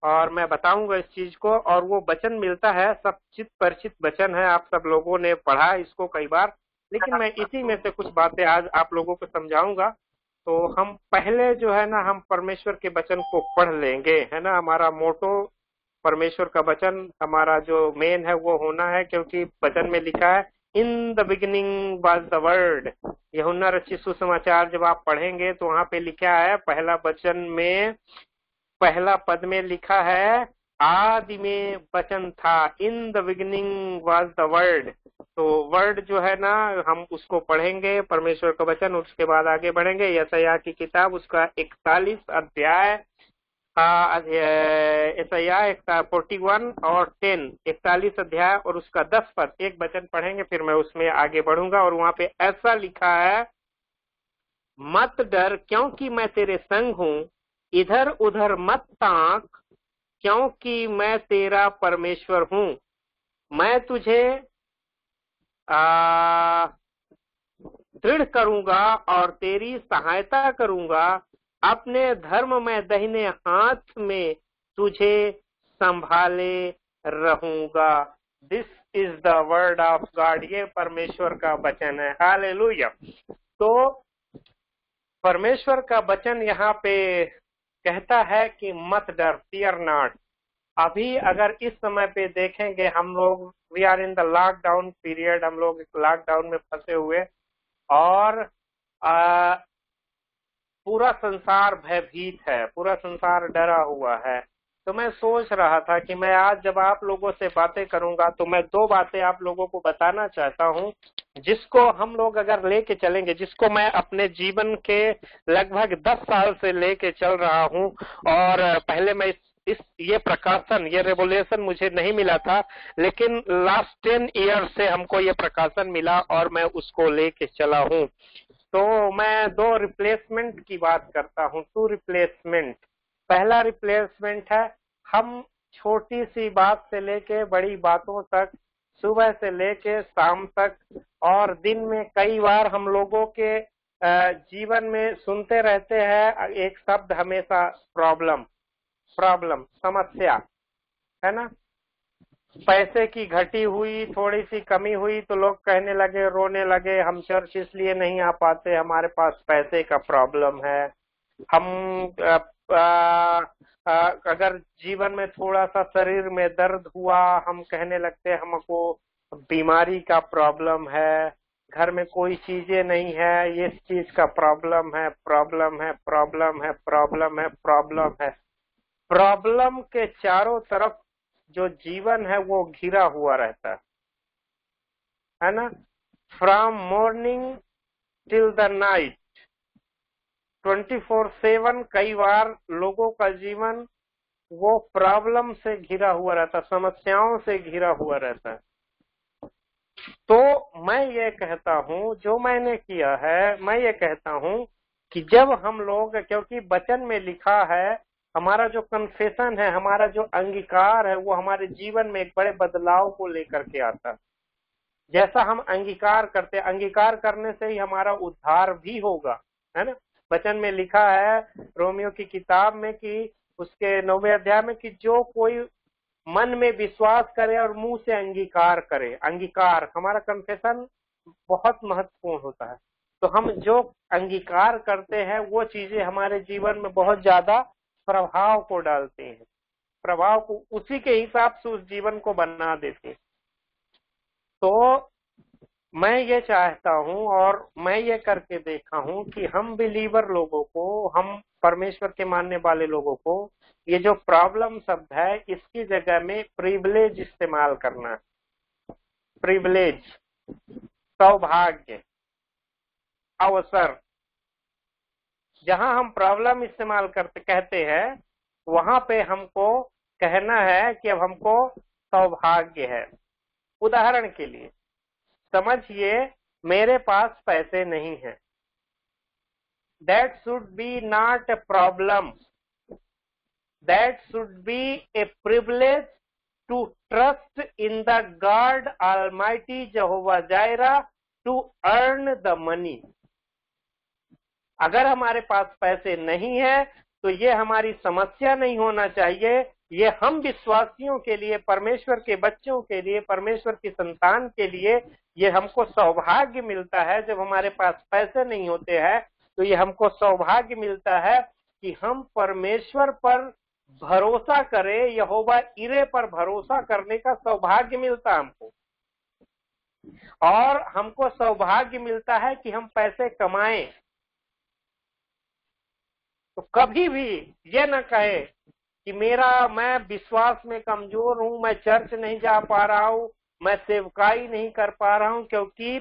और मैं बताऊंगा इस चीज को। और वो वचन मिलता है, सब चित परिचित वचन है, आप सब लोगों ने पढ़ा इसको कई बार, लेकिन मैं इसी में से कुछ बातें आज आप लोगों को समझाऊंगा। तो हम पहले जो है ना हम परमेश्वर के वचन को पढ़ लेंगे, है ना। हमारा मोटो परमेश्वर का वचन, हमारा जो मेन है वो होना है, क्योंकि वचन में लिखा है in the beginning was the word. यूहन्ना रचित सुसमाचार जब आप पढ़ेंगे तो वहां पे लिखा है, पहला वचन में पहला पद में लिखा है आदि में वचन था, in the beginning was the word. तो वर्ड जो है ना हम उसको पढ़ेंगे, परमेश्वर का वचन, उसके बाद आगे बढ़ेंगे। यशायाह की किताब उसका 41 अध्याय, यशायाह 41 और 10, 41 अध्याय और उसका 10 पद, एक वचन पढ़ेंगे, फिर मैं उसमें आगे बढ़ूंगा। और वहां पे ऐसा लिखा है, मत डर क्योंकि मैं तेरे संग हूँ, इधर उधर मत ताक क्योंकि मैं तेरा परमेश्वर हूँ। मैं तुझे दृढ़ करूंगा और तेरी सहायता करूंगा, अपने धर्म में दाहिने हाथ में तुझे संभाले रहूंगा। This is the word of God. ये परमेश्वर का वचन है। हालेलुया। तो परमेश्वर का वचन यहाँ पे कहता है कि मत डर, फियर नॉट। अभी अगर इस समय पे देखेंगे हम लोग, we are in the lockdown period, हम लोग लॉकडाउन में फंसे हुए और पूरा संसार भयभीत है, पूरा संसार डरा हुआ है। तो मैं सोच रहा था कि मैं आज जब आप लोगों से बातें करूंगा तो मैं दो बातें आप लोगों को बताना चाहता हूं, जिसको हम लोग अगर लेके चलेंगे, जिसको मैं अपने जीवन के लगभग 10 साल से लेके चल रहा हूं। और पहले मैं ये प्रकाशन, ये रेवोल्यूशन मुझे नहीं मिला था, लेकिन लास्ट 10 ईयर से हमको ये प्रकाशन मिला और मैं उसको लेके चला हूं। तो मैं दो रिप्लेसमेंट की बात करता हूं, 2 रिप्लेसमेंट। पहला रिप्लेसमेंट है, हम छोटी सी बात से लेके बड़ी बातों तक, सुबह से लेके शाम तक और दिन में कई बार हम लोगों के जीवन में सुनते रहते हैं एक शब्द हमेशा, प्रॉब्लम, समस्या, है ना। पैसे की घटी हुई, थोड़ी सी कमी हुई तो लोग कहने लगे, रोने लगे, हम चर्च इसलिए नहीं आ पाते, हमारे पास पैसे का प्रॉब्लम है। हम अगर जीवन में थोड़ा सा शरीर में दर्द हुआ, हम कहने लगते हैं हमको बीमारी का प्रॉब्लम है, घर में कोई चीजें नहीं है, ये चीज का प्रॉब्लम है, प्रॉब्लम है, प्रॉब्लम है, प्रॉब्लम है, प्रॉब्लम है। प्रॉब्लम के चारों तरफ जो जीवन है वो घिरा हुआ रहता है ना। From morning till the night, 24/7 कई बार लोगों का जीवन वो प्रॉब्लम से घिरा हुआ रहता, समस्याओं से घिरा हुआ रहता है। तो मैं ये कहता हूँ, जो मैंने किया है, मैं ये कहता हूँ कि जब हम लोग, क्योंकि वचन में लिखा है, हमारा जो कन्फेशन है, हमारा जो अंगीकार है, वो हमारे जीवन में एक बड़े बदलाव को लेकर के आता है। जैसा हम अंगीकार करते, अंगीकार करने से ही हमारा उद्धार भी होगा, है ना। वचन में लिखा है रोमियो की किताब में कि उसके 9वें अध्याय में कि जो कोई मन में विश्वास करे और मुंह से अंगीकार करे, अंगीकार, हमारा कन्फेशन बहुत महत्वपूर्ण होता है। तो हम जो अंगीकार करते हैं वो चीजें हमारे जीवन में बहुत ज्यादा प्रभाव को डालते हैं, प्रभाव को उसी के हिसाब से उस जीवन को बना देते हैं। तो मैं ये चाहता हूं और मैं ये करके देखा हूं कि हम बिलीवर लोगों को, हम परमेश्वर के मानने वाले लोगों को, ये जो प्रॉब्लम शब्द है इसकी जगह में प्रिविलेज इस्तेमाल करना। प्रिविलेज, सौभाग्य, अवसर। जहां हम प्रॉब्लम इस्तेमाल करते कहते हैं वहां पे हमको कहना है कि अब हमको सौभाग्य है। उदाहरण के लिए समझिए, मेरे पास पैसे नहीं है, that should be not a problem, that should be a privilege to trust in the God almighty Jehovah Jireh to earn the money. अगर हमारे पास पैसे नहीं है तो ये हमारी समस्या नहीं होना चाहिए, ये हम विश्वासियों के लिए, परमेश्वर के बच्चों के लिए, परमेश्वर की संतान के लिए ये हमको सौभाग्य मिलता है। जब हमारे पास पैसे नहीं होते हैं तो ये हमको सौभाग्य मिलता है कि हम परमेश्वर पर भरोसा करें, यहोवा इरे पर भरोसा करने का सौभाग्य मिलता हमको। और हमको सौभाग्य मिलता है कि हम पैसे कमाएं। तो कभी भी ये न कहे कि मैं विश्वास में कमजोर हूं, मैं चर्च नहीं जा पा रहा हूं, मैं सेवकाई नहीं कर पा रहा हूं क्योंकि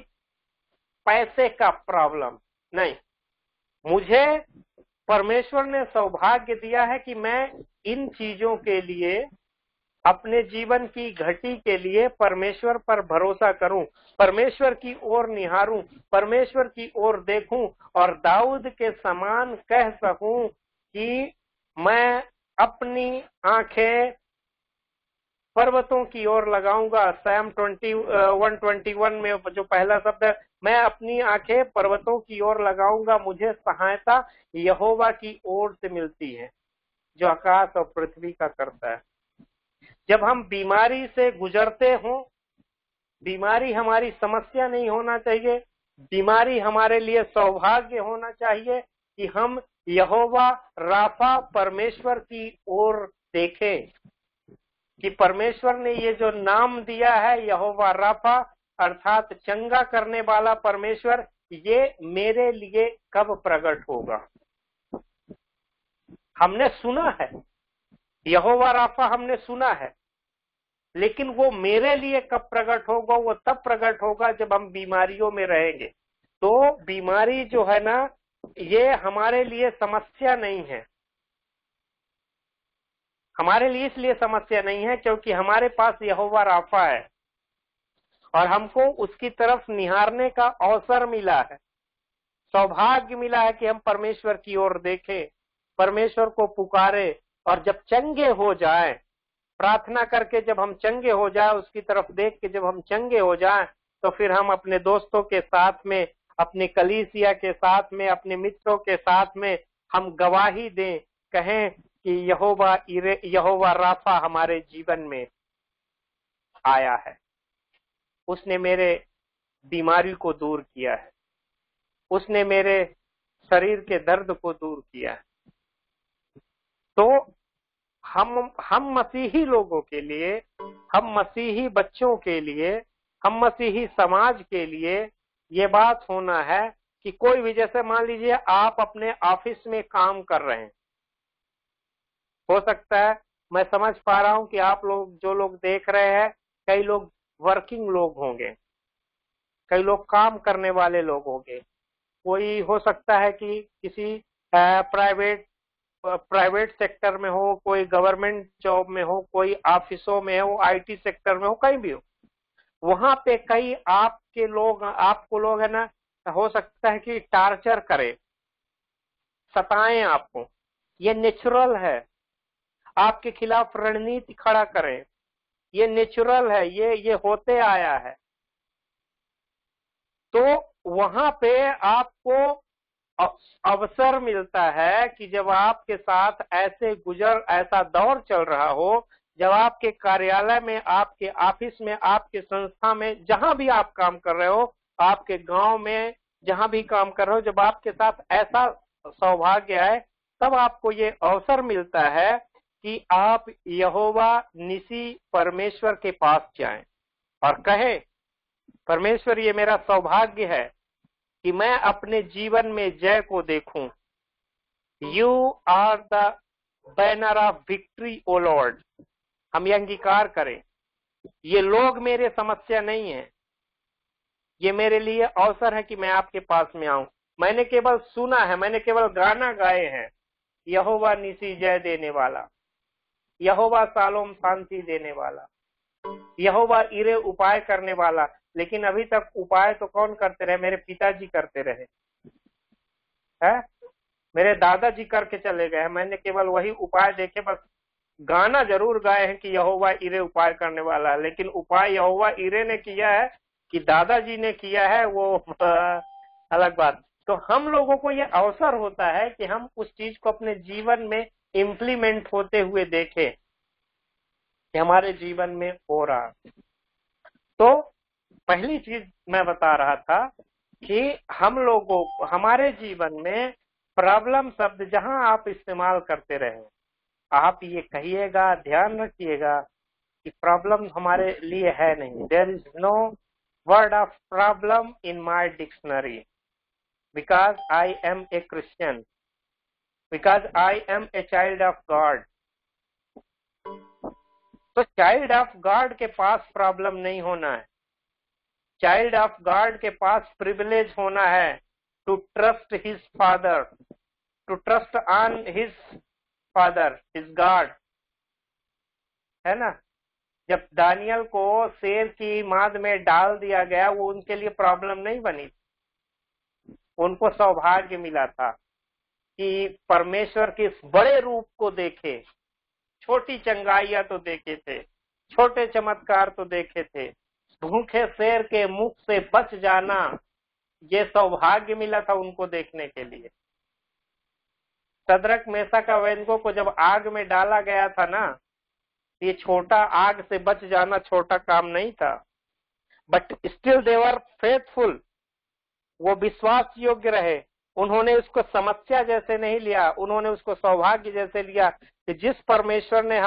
पैसे का प्रॉब्लम। नहीं, मुझे परमेश्वर ने सौभाग्य दिया है कि मैं इन चीजों के लिए, अपने जीवन की घटी के लिए परमेश्वर पर भरोसा करूं, परमेश्वर की ओर निहारूं, परमेश्वर की ओर देखूं और दाऊद के समान कह सकूं कि मैं अपनी आंखें पर्वतों की ओर लगाऊंगा। Psalm 121 में जो पहला शब्द है, मैं अपनी आंखें पर्वतों की ओर लगाऊंगा, मुझे सहायता यहोवा की ओर से मिलती है जो आकाश और पृथ्वी का करता है। जब हम बीमारी से गुजरते हों, बीमारी हमारी समस्या नहीं होना चाहिए, बीमारी हमारे लिए सौभाग्य होना चाहिए कि हम यहोवा राफा परमेश्वर की ओर देखें, कि परमेश्वर ने ये जो नाम दिया है यहोवा राफा अर्थात चंगा करने वाला परमेश्वर, ये मेरे लिए कब प्रकट होगा। हमने सुना है यहोवा राफा, हमने सुना है, लेकिन वो मेरे लिए कब प्रकट होगा, वो तब प्रकट होगा जब हम बीमारियों में रहेंगे। तो बीमारी जो है ना, ये हमारे लिए समस्या नहीं है, हमारे लिए इसलिए समस्या नहीं है क्योंकि हमारे पास यहोवा राफा है और हमको उसकी तरफ निहारने का अवसर मिला है, सौभाग्य मिला है कि हम परमेश्वर की ओर देखें, परमेश्वर को पुकारे, और जब चंगे हो जाए, प्रार्थना करके जब हम चंगे हो जाए, उसकी तरफ देख के जब हम चंगे हो जाए, तो फिर हम अपने दोस्तों के साथ में, अपने कलीसिया के साथ में, अपने मित्रों के साथ में हम गवाही दें, कहें कि यहोवा राफा हमारे जीवन में आया है, उसने मेरे बीमारी को दूर किया है, उसने मेरे शरीर के दर्द को दूर किया है। तो हम मसीही लोगों के लिए, हम मसीही बच्चों के लिए, हम मसीही समाज के लिए ये बात होना है कि कोई भी, जैसे मान लीजिए आप अपने ऑफिस में काम कर रहे हैं, हो सकता है, मैं समझ पा रहा हूं कि आप लोग, जो लोग देख रहे हैं, कई लोग वर्किंग लोग होंगे, कई लोग काम करने वाले लोग होंगे, कोई हो सकता है कि किसी प्राइवेट सेक्टर में हो, कोई गवर्नमेंट जॉब में हो, कोई ऑफिसों में हो, आईटी सेक्टर में हो, कहीं भी हो, वहां पे कई आपको लोग है ना, हो सकता है कि टार्चर करे, सताएं आपको, ये नेचुरल है, आपके खिलाफ रणनीति खड़ा करें, ये नेचुरल है, ये होते आया है। तो वहां पे आपको अवसर मिलता है कि जब आपके साथ ऐसा दौर चल रहा हो, जब आपके कार्यालय में, आपके ऑफिस में, आपके संस्था में, जहां भी आप काम कर रहे हो, आपके गांव में जहां भी काम कर रहे हो, जब आपके साथ ऐसा सौभाग्य है, तब आपको ये अवसर मिलता है कि आप यहोवा निसी परमेश्वर के पास जाएं और कहें, परमेश्वर ये मेरा सौभाग्य है कि मैं अपने जीवन में जय को देखूं। You are the banner of victory O Lord. हम ये अंगीकार करें, ये लोग मेरे समस्या नहीं है, ये मेरे लिए अवसर है कि मैं आपके पास में आऊं। मैंने केवल सुना है, मैंने केवल गाना गाए हैं, यहोवा निसी जय देने वाला, यहोवा सालोम शांति देने वाला, यहोवा इरे उपाय करने वाला, लेकिन अभी तक उपाय तो कौन करते रहे? मेरे पिताजी करते रहे है, मेरे दादाजी करके चले गए, मैंने केवल वही उपाय देखे, बस गाना जरूर गाए हैं कि यहोवा इरे उपाय करने वाला, लेकिन उपाय यहोवा इरे ने किया है कि दादाजी ने किया है, वो अलग बात। तो हम लोगों को ये अवसर होता है कि हम उस चीज को अपने जीवन में इम्प्लीमेंट होते हुए देखें कि हमारे जीवन में हो रहा। तो पहली चीज मैं बता रहा था कि हम लोगों को, हमारे जीवन में प्रॉब्लम शब्द जहां आप इस्तेमाल करते रहे, आप ये कहिएगा, ध्यान रखिएगा कि प्रॉब्लम हमारे लिए है नहीं। There is no word of problem in my dictionary, because I am a Christian, because I am a child of God. तो चाइल्ड ऑफ गॉड के पास प्रॉब्लम नहीं होना है, चाइल्ड ऑफ गॉड के पास प्रिविलेज होना है to trust his father, to trust on his father, his God, है ना। जब दानियल को शेर की माद में डाल दिया गया, वो उनके लिए प्रॉब्लम नहीं बनी, उनको सौभाग्य मिला था कि परमेश्वर के इस बड़े रूप को देखे। छोटी चंगाइयां तो देखे थे, छोटे चमत्कार तो देखे थे, भूखे शेर के मुख से बच जाना, ये सौभाग्य मिला था उनको देखने के लिए। सदरक मेसा का वेदकों को जब आग में डाला गया था ना, ये छोटा आग से बच जाना छोटा काम नहीं था, but still they were faithful. वो विश्वास योग्य रहे। उन्होंने उसको समस्या जैसे नहीं लिया, उन्होंने उसको सौभाग्य जैसे लिया कि जिस परमेश्वर ने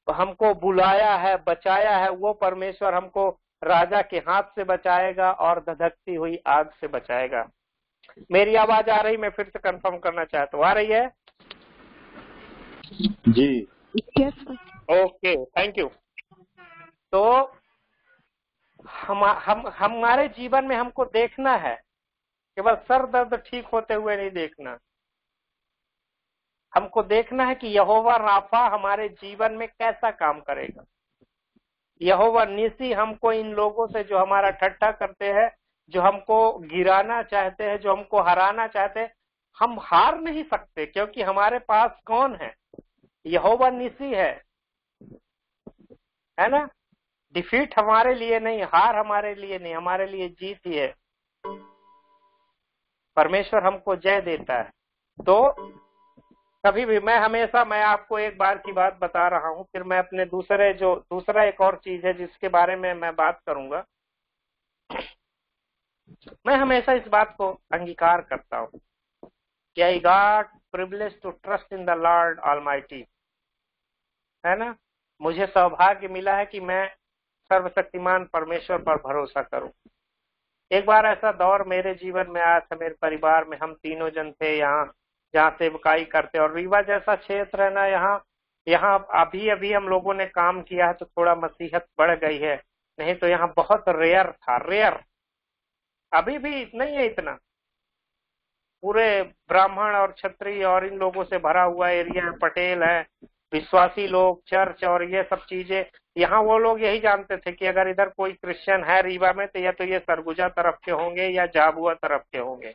हमको बुलाया है, बचाया है, वो परमेश्वर हमको राजा के हाथ से बचाएगा और धधकती हुई आग से बचाएगा। मेरी आवाज आ रही? मैं फिर से कंफर्म करना चाहता हूँ, आ रही है? जी। Yes, sir. Okay, thank you. तो हमारे जीवन में हमको देखना है, केवल सर दर्द ठीक होते हुए नहीं देखना। हमको देखना है कि यहोवा राफा हमारे जीवन में कैसा काम करेगा। यहोवा निसी हमको इन लोगों से जो हमारा ठट्ठा करते हैं, जो हमको गिराना चाहते हैं, जो हमको हराना चाहते हैं, हम हार नहीं सकते, क्योंकि हमारे पास कौन है? यहोवा निसी है ना। डिफीट हमारे लिए नहीं, हार हमारे लिए नहीं, हमारे लिए जीत ही है। परमेश्वर हमको जय देता है। तो कभी भी मैं आपको एक बार की बात बता रहा हूं, फिर मैं अपने दूसरा एक और चीज है जिसके बारे में मैं बात करूंगा। मैं हमेशा इस बात को अंगीकार करता हूं कि I got privilege to trust in the Lord almighty, है ना। मुझे सौभाग्य मिला है कि मैं सर्वशक्तिमान परमेश्वर पर भरोसा करूं। एक बार ऐसा दौर मेरे जीवन में आया था, मेरे परिवार में हम तीनों जन थे यहाँ जहाँ सेवकाई करते, और रीवा जैसा क्षेत्र है ना, यहाँ अभी हम लोगों ने काम किया है तो थोड़ा मसीहत बढ़ गई है, नहीं तो यहाँ बहुत रेयर था, रेयर। अभी भी नहीं है इतना। पूरे ब्राह्मण और क्षत्रिय और इन लोगों से भरा हुआ एरिया है, पटेल है, विश्वासी लोग, चर्च और ये सब चीजें। यहाँ वो लोग यही जानते थे कि अगर इधर कोई क्रिश्चियन है रीवा में तो ये सरगुजा तरफ के होंगे या झाबुआ तरफ के होंगे।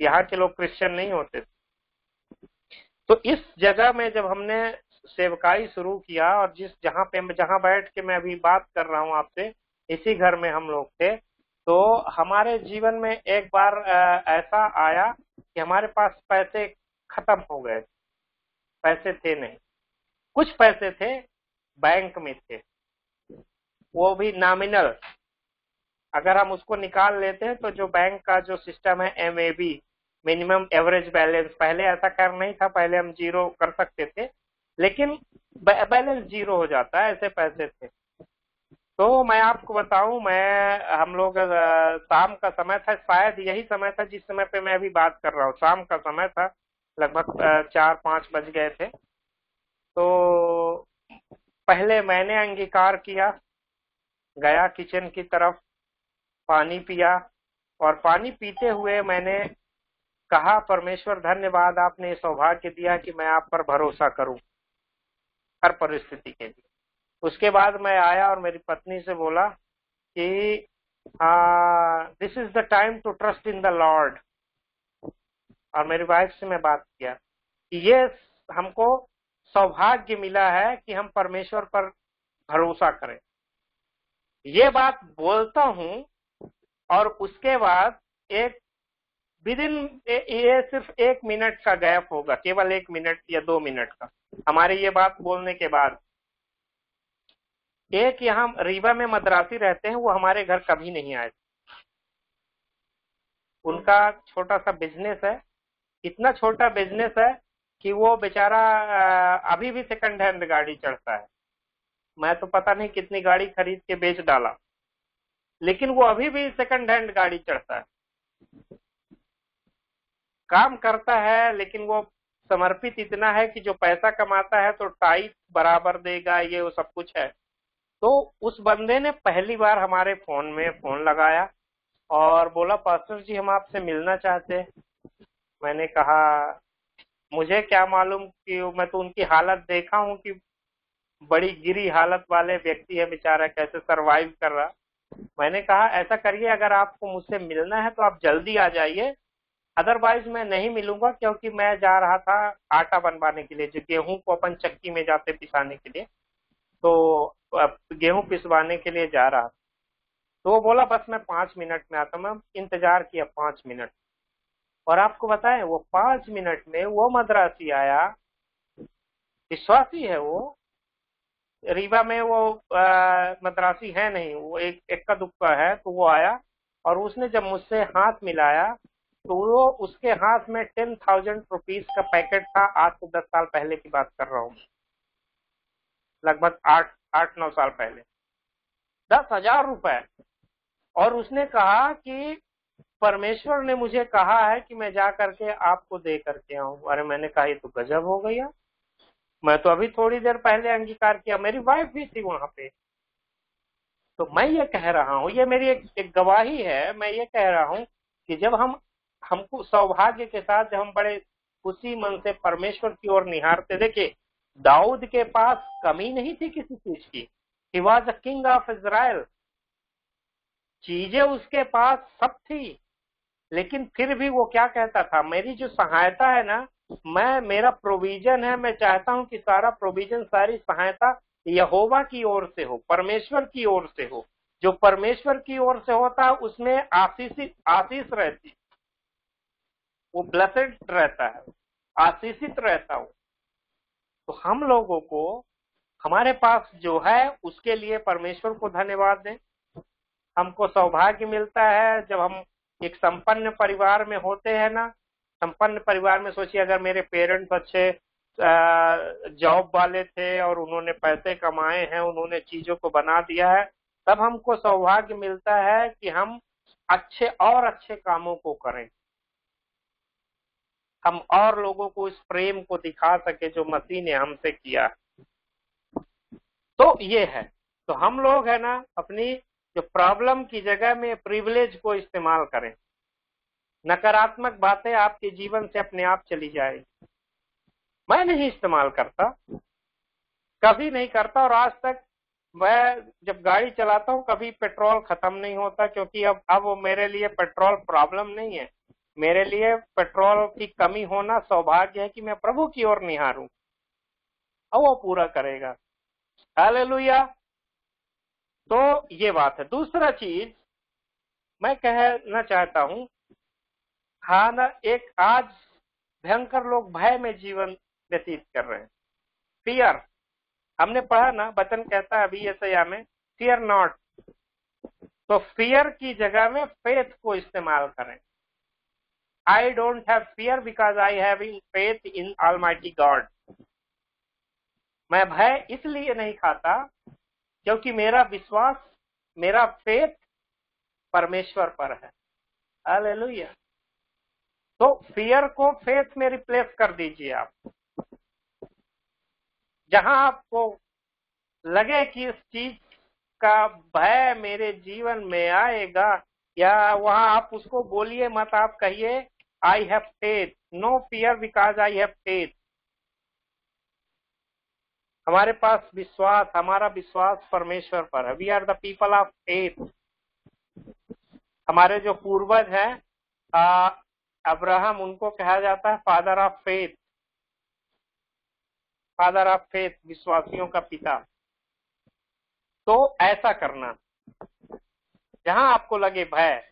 यहाँ के लोग क्रिश्चियन नहीं होते थे। तो इस जगह में जब हमने सेवकाई शुरू किया, और जहाँ बैठ के मैं अभी बात कर रहा हूँ आपसे, इसी घर में हम लोग थे, तो हमारे जीवन में एक बार ऐसा आया कि हमारे पास पैसे खत्म हो गए। पैसे थे नहीं, कुछ पैसे थे बैंक में थे, वो भी नॉमिनल। अगर हम उसको निकाल लेते हैं तो जो बैंक का जो सिस्टम है MAB, मिनिमम एवरेज बैलेंस, पहले ऐसा कर नहीं था, पहले हम जीरो कर सकते थे, लेकिन बैलेंस जीरो हो जाता है, ऐसे पैसे थे। तो मैं आपको बताऊं, हम लोग शाम का समय था, शायद यही समय था जिस समय पे मैं अभी बात कर रहा हूँ, शाम का समय था, लगभग 4-5 बज गए थे। तो पहले मैंने अंगीकार किया, गया किचन की तरफ, पानी पिया, और पानी पीते हुए मैंने कहा, परमेश्वर धन्यवाद, आपने सौभाग्य दिया कि मैं आप पर भरोसा करूं हर परिस्थिति के लिए। उसके बाद मैं आया और मेरी पत्नी से बोला कि this is the time to trust in the Lord, और मेरी वाइफ से मैं बात किया कि ये हमको सौभाग्य मिला है कि हम परमेश्वर पर भरोसा करें। ये बात बोलता हूं, और उसके बाद ये सिर्फ 1 मिनट का गैप होगा, केवल 1 मिनट या 2 मिनट का, हमारी ये बात बोलने के बाद एक यहाँ रीवा में मद्रासी रहते हैं, वो हमारे घर कभी नहीं आए। उनका छोटा सा बिजनेस है, इतना छोटा बिजनेस है कि वो बेचारा अभी भी सेकंड हैंड गाड़ी चढ़ता है। मैं तो पता नहीं कितनी गाड़ी खरीद के बेच डाला, लेकिन वो अभी भी सेकंड हैंड गाड़ी चढ़ता है, काम करता है, लेकिन वो समर्पित इतना है कि जो पैसा कमाता है तो टाइप बराबर देगा, ये वो सब कुछ है। तो उस बंदे ने पहली बार हमारे फोन लगाया और बोला, पास्टर जी हम आपसे मिलना चाहते हैं। मैंने कहा मुझे क्या मालूम, कि मैं तो उनकी हालत देखा हूं कि बड़ी गिरी हालत वाले व्यक्ति है, बेचारा कैसे सरवाइव कर रहा। मैंने कहा ऐसा करिए, अगर आपको मुझसे मिलना है तो आप जल्दी आ जाइए, अदरवाइज मैं नहीं मिलूंगा, क्योंकि मैं जा रहा था आटा बनवाने के लिए, जो गेहूं को अपन चक्की में जाते पिसाने के लिए, तो गेहूं पिसवाने के लिए जा रहा। तो वो बोला बस मैं 5 मिनट में आता हूं। मैं इंतजार किया 5 मिनट, और आपको बताएं वो 5 मिनट में वो मद्रासी आया, विश्वासी है वो, रीवा में वो मद्रासी है नहीं, वो एक एक्का दुक्का है, तो वो आया और उसने जब मुझसे हाथ मिलाया तो वो उसके हाथ में 10,000 रुपीज का पैकेट था। आज से 10 साल पहले की बात कर रहा हूँ, लगभग 8-9 साल पहले, 10,000 रुपए। और उसने कहा कि परमेश्वर ने मुझे कहा है कि मैं जा करके आपको दे करके आऊं। अरे मैंने कहा ये तो गजब हो गया, मैं तो अभी थोड़ी देर पहले अंगीकार किया, मेरी वाइफ भी थी वहां पे। तो मैं ये कह रहा हूँ, ये मेरी एक गवाही है, मैं ये कह रहा हूँ कि जब हमको सौभाग्य के साथ जब हम बड़े खुशी मन से परमेश्वर की ओर निहारते। देखिए, दाऊद के पास कमी नहीं थी किसी चीज की, he was the king of Israel, चीजें उसके पास सब थी, लेकिन फिर भी वो क्या कहता था, मेरी जो सहायता है ना, मेरा प्रोविजन है, मैं चाहता हूं कि सारा प्रोविजन, सारी सहायता यहोवा की ओर से हो, परमेश्वर की ओर से हो। जो परमेश्वर की ओर से होता है उसमें आशीष रहती, वो ब्लेसेड रहता है, आशीषित रहता हो। तो हम लोगों को हमारे पास जो है उसके लिए परमेश्वर को धन्यवाद दें। हमको सौभाग्य मिलता है जब हम एक संपन्न परिवार में होते हैं ना। संपन्न परिवार में सोचिए, अगर मेरे पेरेंट्स अच्छे जॉब वाले थे और उन्होंने पैसे कमाए हैं, उन्होंने चीजों को बना दिया है, तब हमको सौभाग्य मिलता है कि हम अच्छे और अच्छे कामों को करें, हम और लोगों को इस प्रेम को दिखा सके जो मसीह ने हमसे किया। तो ये है, तो हम लोग है ना अपनी जो प्रॉब्लम की जगह में प्रिविलेज को इस्तेमाल करें। नकारात्मक बातें आपके जीवन से अपने आप चली जाएगी। मैं नहीं इस्तेमाल करता, कभी नहीं करता, और आज तक मैं जब गाड़ी चलाता हूँ कभी पेट्रोल खत्म नहीं होता, क्योंकि अब वो मेरे लिए पेट्रोल प्रॉब्लम नहीं है। मेरे लिए पेट्रोल की कमी होना सौभाग्य है कि मैं प्रभु की ओर निहारूं और वो पूरा करेगा। हालेलुया। तो ये बात है। दूसरा चीज मैं कहना चाहता हूं, हाँ ना, एक आज भयंकर लोग भय में जीवन व्यतीत कर रहे हैं। फियर, हमने पढ़ा ना, वचन कहता है अभी यशायाह में, फियर नॉट। तो फियर की जगह में फेथ को इस्तेमाल करें। I don't have fear because I have faith in almighty God. मैं भय इसलिए नहीं खाता क्योंकि मेरा विश्वास, मेरा फेथ परमेश्वर पर है। हालेलुया। तो फियर को फेथ में रिप्लेस कर दीजिए आप। जहां आपको लगे कि इस चीज का भय मेरे जीवन में आएगा, या वहां आप उसको बोलिए मत, आप कहिए I have faith, no fear because I have faith. हमारे पास विश्वास, हमारा विश्वास परमेश्वर पर है। We are the people of faith. हमारे जो पूर्वज हैं अब्राहम, उनको कहा जाता है father of faith, father of faith, विश्वासियों का पिता। तो ऐसा करना, जहां आपको लगे भय,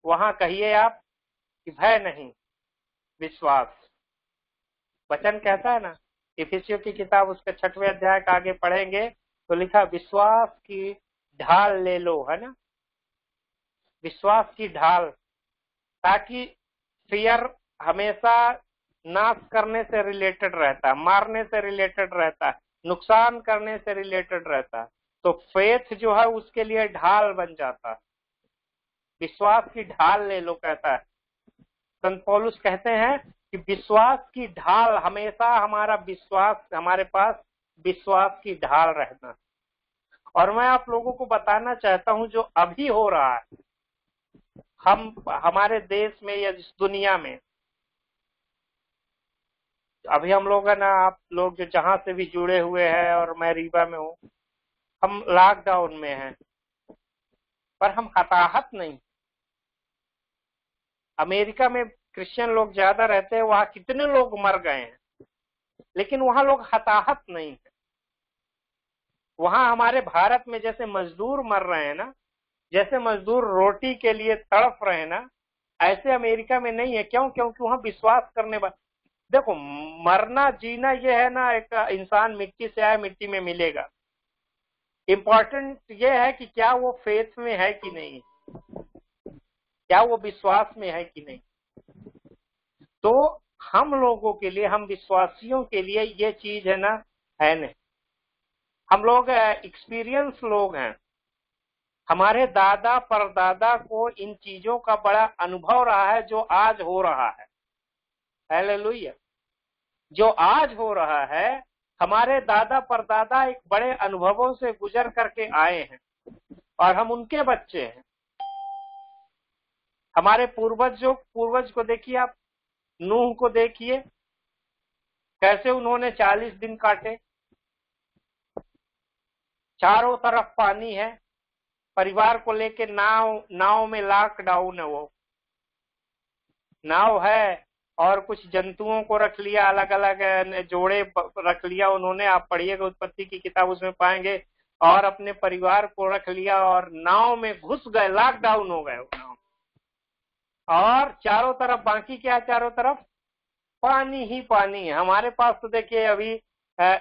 वहां कहिए आप कि भय नहीं, विश्वास। वचन कहता है ना, इफिसियों की किताब उसके 6वें अध्याय का आगे पढ़ेंगे तो लिखा, विश्वास की ढाल ले लो, है ना, विश्वास की ढाल, ताकि फियर हमेशा नाश करने से रिलेटेड रहता है, मारने से रिलेटेड रहता है, नुकसान करने से रिलेटेड रहता है। तो फेथ जो है उसके लिए ढाल बन जाता है। विश्वास की ढाल ले लो, कहता है संत पौलुस, कहते हैं कि विश्वास की ढाल, हमेशा हमारा विश्वास, हमारे पास विश्वास की ढाल रहना। और मैं आप लोगों को बताना चाहता हूं जो अभी हो रहा है हमारे देश में या इस दुनिया में, अभी हम लोग है ना, आप लोग जो जहां से भी जुड़े हुए हैं, और मैं रीवा में हूँ, हम लॉकडाउन में हैं, पर हम हताहत नहीं। अमेरिका में क्रिश्चियन लोग ज्यादा रहते हैं, वहां कितने लोग मर गए हैं, लेकिन वहां लोग हताहत नहीं है। वहां हमारे भारत में जैसे मजदूर मर रहे हैं ना, जैसे मजदूर रोटी के लिए तड़प रहे हैं ना, ऐसे अमेरिका में नहीं है। क्यों? क्योंकि वहां विश्वास करने वाले, देखो, मरना जीना ये है ना, एक इंसान मिट्टी से आया, मिट्टी में मिलेगा। इम्पोर्टेंट ये है कि क्या वो फेथ में है कि नहीं, क्या वो विश्वास में है कि नहीं। तो हम लोगों के लिए, हम विश्वासियों के लिए ये चीज है ना, है नहीं। हम लोग एक्सपीरियंस लोग हैं। हमारे दादा परदादा को इन चीजों का बड़ा अनुभव रहा है जो आज हो रहा है। हालेलुया। जो आज हो रहा है, हमारे दादा परदादा एक बड़े अनुभवों से गुजर करके आए हैं और हम उनके बच्चे हैं। हमारे पूर्वज को देखिए आप, नूह को देखिए, कैसे उन्होंने 40 दिन काटे, चारों तरफ पानी है, परिवार को लेके नाव में लॉकडाउन है, वो नाव है और कुछ जंतुओं को रख लिया, अलग अलग जोड़े रख लिया उन्होंने। आप पढ़िएगा उत्पत्ति की किताब, उसमें पाएंगे। और अपने परिवार को रख लिया और नाव में घुस गए, लॉकडाउन हो गए नाव। और चारों तरफ बाकी क्या, चारों तरफ पानी ही पानी है। हमारे पास तो देखिए अभी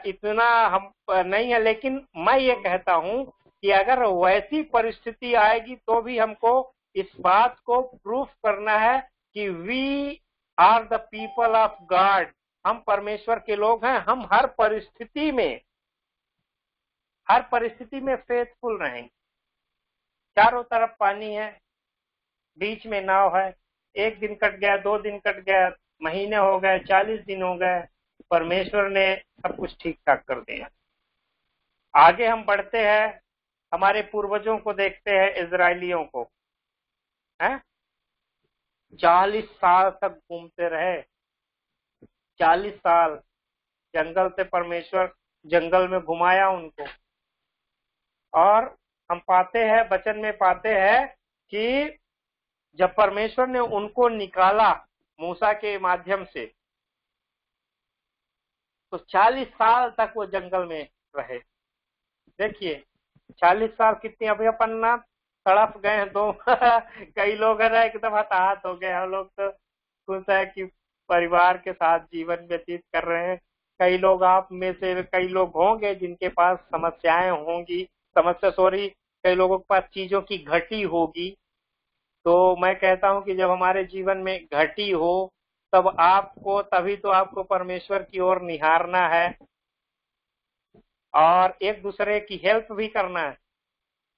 इतना हम नहीं है, लेकिन मैं ये कहता हूं कि अगर वैसी परिस्थिति आएगी तो भी हमको इस बात को प्रूफ करना है कि we are the people of God. हम परमेश्वर के लोग हैं। हम हर परिस्थिति में फेथफुल रहेंगे। चारों तरफ पानी है, बीच में नाव है। 1 दिन कट गया, 2 दिन कट गया, महीने हो गए, 40 दिन हो गए, परमेश्वर ने सब कुछ ठीक ठाक कर दिया। आगे हम बढ़ते हैं, हमारे पूर्वजों को देखते हैं, इजरायलियों को हैं, 40 साल तक घूमते रहे। 40 साल जंगल से परमेश्वर जंगल में घुमाया उनको। और हम पाते हैं, वचन में पाते हैं कि जब परमेश्वर ने उनको निकाला मूसा के माध्यम से, तो 40 साल तक वो जंगल में रहे। देखिए 40 साल कितनी, अभी अपन ना तड़प गए हैं तो कई लोग है ना एकदम हताहत हो गए। हम लोग तो खुश है कि परिवार के साथ जीवन व्यतीत कर रहे हैं। कई लोग, आप में से कई लोग होंगे जिनके पास समस्याएं होंगी, कई लोगों के पास चीजों की घटी होगी। तो मैं कहता हूं कि जब हमारे जीवन में घटी हो तभी तो आपको परमेश्वर की ओर निहारना है और एक दूसरे की हेल्प भी करना है।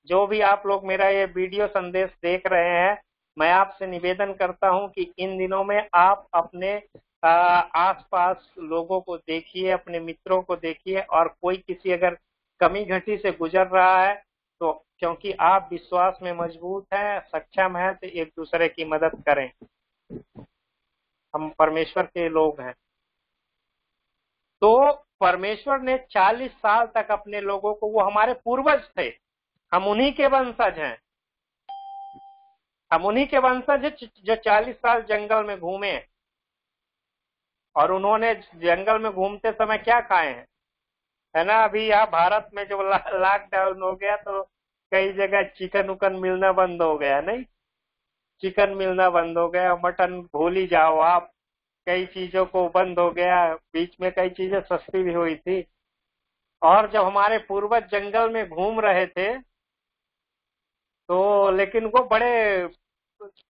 जो भी आप लोग मेरा ये वीडियो संदेश देख रहे हैं, मैं आपसे निवेदन करता हूं कि इन दिनों में आप अपने आसपास लोगों को देखिए, अपने मित्रों को देखिए, और कोई किसी अगर कमी घटी से गुजर रहा है तो क्योंकि आप विश्वास में मजबूत हैं, सक्षम हैं, तो एक दूसरे की मदद करें। हम परमेश्वर के लोग हैं। तो परमेश्वर ने 40 साल तक अपने लोगों को, वो हमारे पूर्वज थे, हम उन्हीं के वंशज हैं। हम उन्हीं के वंशज हैं जो 40 साल जंगल में घूमे। और उन्होंने जंगल में घूमते समय क्या खाए हैं, है ना। अभी यहाँ भारत में जो लॉकडाउन हो गया तो कई जगह चिकन उकन मिलना बंद हो गया, नहीं, चिकन मिलना बंद हो गया, मटन भूल ही जाओ आप। कई चीजों को बंद हो गया, बीच में कई चीजें सस्ती भी हुई थी। और जब हमारे पूर्वज जंगल में घूम रहे थे तो, लेकिन वो बड़े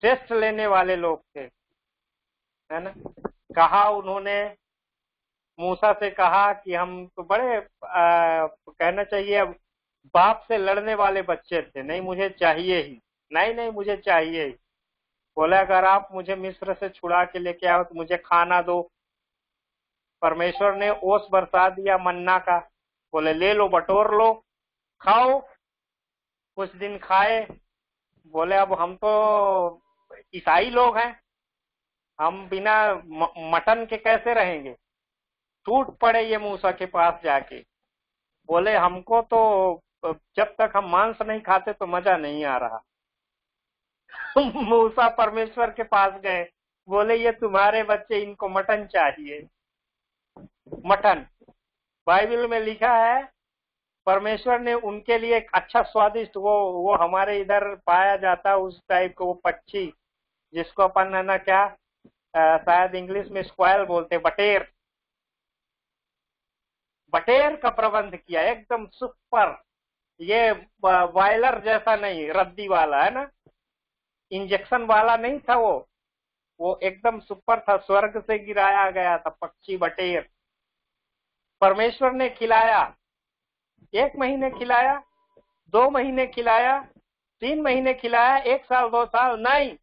टेस्ट लेने वाले लोग थे, है ना। कहा उन्होंने, मूसा से कहा कि हम तो बड़े कहना चाहिए बाप से लड़ने वाले बच्चे थे। नहीं मुझे चाहिए ही, नहीं मुझे चाहिए ही। बोले अगर आप मुझे मिस्र से छुड़ा के लेके आओ तो मुझे खाना दो। परमेश्वर ने ओस बरसा दिया मन्ना का। बोले ले लो, बटोर लो, खाओ। कुछ दिन खाए। बोले अब हम तो ईसाई लोग हैं, हम बिना मटन के कैसे रहेंगे। टूट पड़े ये मूसा के पास जाके। बोले हमको तो जब तक हम मांस नहीं खाते तो मजा नहीं आ रहा। मूसा परमेश्वर के पास गए, बोले ये तुम्हारे बच्चे, इनको मटन चाहिए। मटन बाइबल में लिखा है, परमेश्वर ने उनके लिए एक अच्छा स्वादिष्ट, वो हमारे इधर पाया जाता है उस टाइप को, वो पक्षी जिसको अपन है ना क्या शायद इंग्लिश में स्क्वायल बोलते, बटेर का प्रबंध किया, एकदम सुपर। ये बॉयलर जैसा नहीं, रद्दी वाला है ना, इंजेक्शन वाला नहीं था वो एकदम सुपर था, स्वर्ग से गिराया गया था पक्षी बटेर। परमेश्वर ने खिलाया, 1 महीने खिलाया, 2 महीने खिलाया, 3 महीने खिलाया, 1 साल 2 साल नहीं,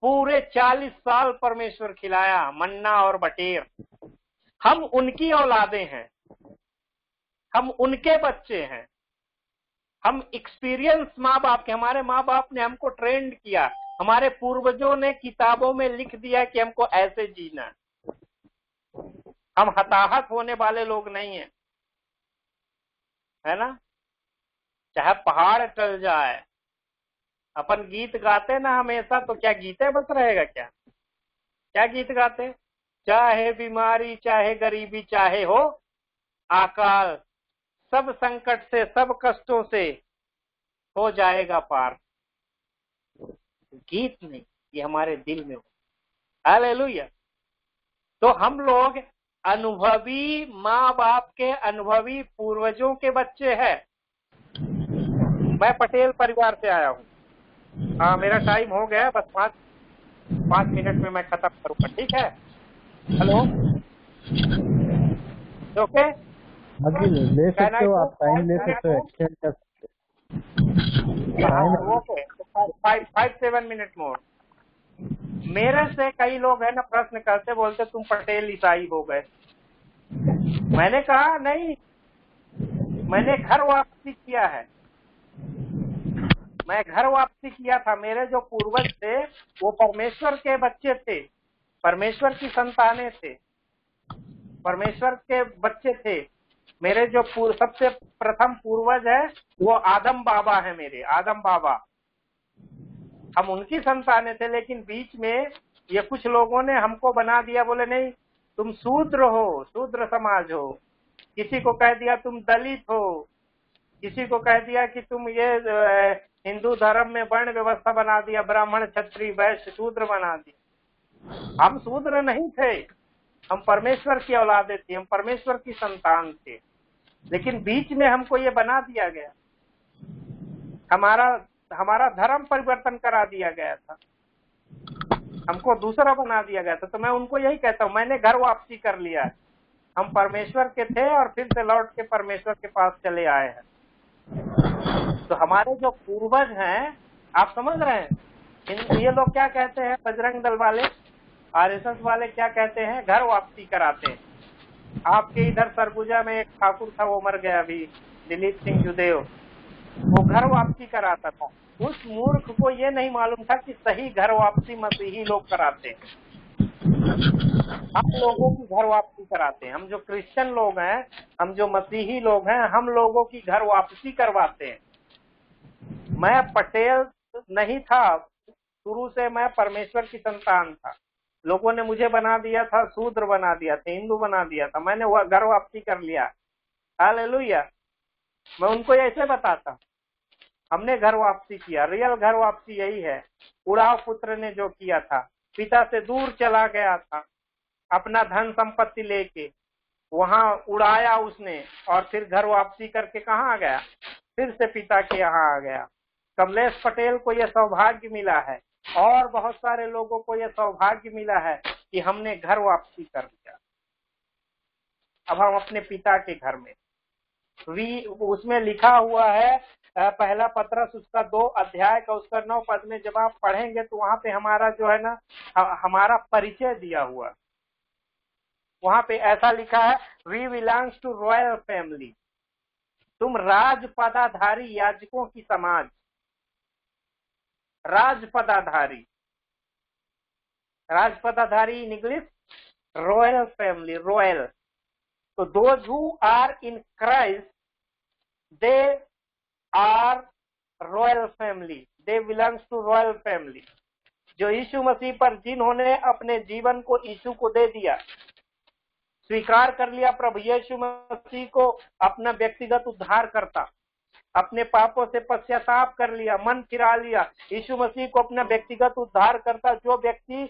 पूरे 40 साल परमेश्वर खिलाया मन्ना और बटेर। हम उनकी औलादे हैं, हम उनके बच्चे हैं, हम एक्सपीरियंस माँ बाप के, हमारे माँ बाप ने हमको ट्रेंड किया, हमारे पूर्वजों ने किताबों में लिख दिया कि हमको ऐसे जीना है। हम हताहत होने वाले लोग नहीं हैं, है ना। चाहे पहाड़ टल जाए, अपन गीत गाते ना हमेशा, तो क्या गीते बस रहेगा क्या गीत गाते, चाहे बीमारी चाहे गरीबी चाहे हो अकाल, सब संकट से सब कष्टों से हो जाएगा पार। गीत नहीं, ये हमारे दिल में हो। हालेलुया। तो हम लोग अनुभवी माँ बाप के, अनुभवी पूर्वजों के बच्चे हैं। मैं पटेल परिवार से आया हूँ। हाँ, मेरा टाइम हो गया, बस 5 मिनट में मैं खत्म करूंगा, ठीक है। हेलो, ओके, ले सकते हो आप, टाइम ले सकते हो, एक्सटेंड कर सकते हो। ओके, 5-7 मिनट मोर। मेरे से कई लोग है ना प्रश्न करते, बोलते तुम पटेल ईसाई हो गए। मैंने कहा नहीं, मैंने घर वापसी किया है, मैं घर वापसी किया था। मेरे जो पूर्वज थे वो परमेश्वर के बच्चे थे, परमेश्वर की संतानें थे, परमेश्वर के बच्चे थे। मेरे जो सबसे प्रथम पूर्वज है वो आदम बाबा है, मेरे आदम बाबा, हम उनकी संतानें थे। लेकिन बीच में ये कुछ लोगों ने हमको बना दिया, बोले नहीं तुम शूद्र हो, शूद्र समाज हो। किसी को कह दिया तुम दलित हो, किसी को कह दिया कि तुम ये हिंदू धर्म में वर्ण व्यवस्था बना दिया, ब्राह्मण क्षत्रिय वैश्य शूद्र बना दिया। हम शूद्र नहीं थे, हम परमेश्वर की औलादे थी, हम परमेश्वर की संतान थे। लेकिन बीच में हमको ये बना दिया गया, हमारा धर्म परिवर्तन करा दिया गया था, हमको दूसरा बना दिया गया था। तो मैं उनको यही कहता हूँ, मैंने घर वापसी कर लिया है। हम परमेश्वर के थे और फिर से लौट के परमेश्वर के पास चले आए हैं। तो हमारे जो पूर्वज हैं, आप समझ रहे हैं, ये लोग क्या कहते हैं, बजरंग दल वाले, आरएसएस वाले क्या कहते हैं, घर वापसी कराते हैं। आपके इधर सरगुजा में एक ठाकुर था, वो मर गया अभी, दिलीप सिंह जुदेव, वो घर वापसी कराता था। उस मूर्ख को ये नहीं मालूम था कि सही घर वापसी मसीही लोग कराते हैं। हम लोगों की घर वापसी कराते हैं, हम जो क्रिश्चियन लोग हैं, हम जो मसीही लोग हैं, हम लोगों की घर वापसी करवाते हैं। मैं पटेल नहीं था, शुरू से मैं परमेश्वर की संतान था। लोगों ने मुझे बना दिया था, शूद्र बना दिया था, हिंदू बना दिया था, मैंने वह घर वापसी कर लिया। हालेलुया। मैं उनको ऐसे बताता, हमने घर वापसी किया। रियल घर वापसी यही है। उड़ाव पुत्र ने जो किया था, पिता से दूर चला गया था, अपना धन संपत्ति लेके वहां उड़ाया उसने, और फिर घर वापसी करके कहाँ आ गया, फिर से पिता के यहाँ आ गया। कमलेश पटेल को यह सौभाग्य मिला है, और बहुत सारे लोगों को यह सौभाग्य मिला है कि हमने घर वापसी कर लिया। अब हम अपने पिता के घर में, उसमें लिखा हुआ है पहला पत्रस उसका 2 अध्याय का उसका 9 पद में जब आप पढ़ेंगे तो वहां पे हमारा जो है ना, हमारा परिचय दिया हुआ, वहां पे ऐसा लिखा है, we belongs to royal family. तुम राजपदाधारी याजकों की समाज, राजपदाधारी, राजपदाधारी in English royal family, royal. तो those who are in Christ they are royal family, they belongs to royal family. जो यीशु मसीह पर जिन्होंने अपने जीवन को यीशु को दे दिया, स्वीकार कर लिया प्रभु यीशु मसीह को अपना व्यक्तिगत उद्धार करता, अपने पापों से पश्चाताप कर लिया, मन फिरा लिया, यीशु मसीह को अपना व्यक्तिगत उद्धार करता, जो व्यक्ति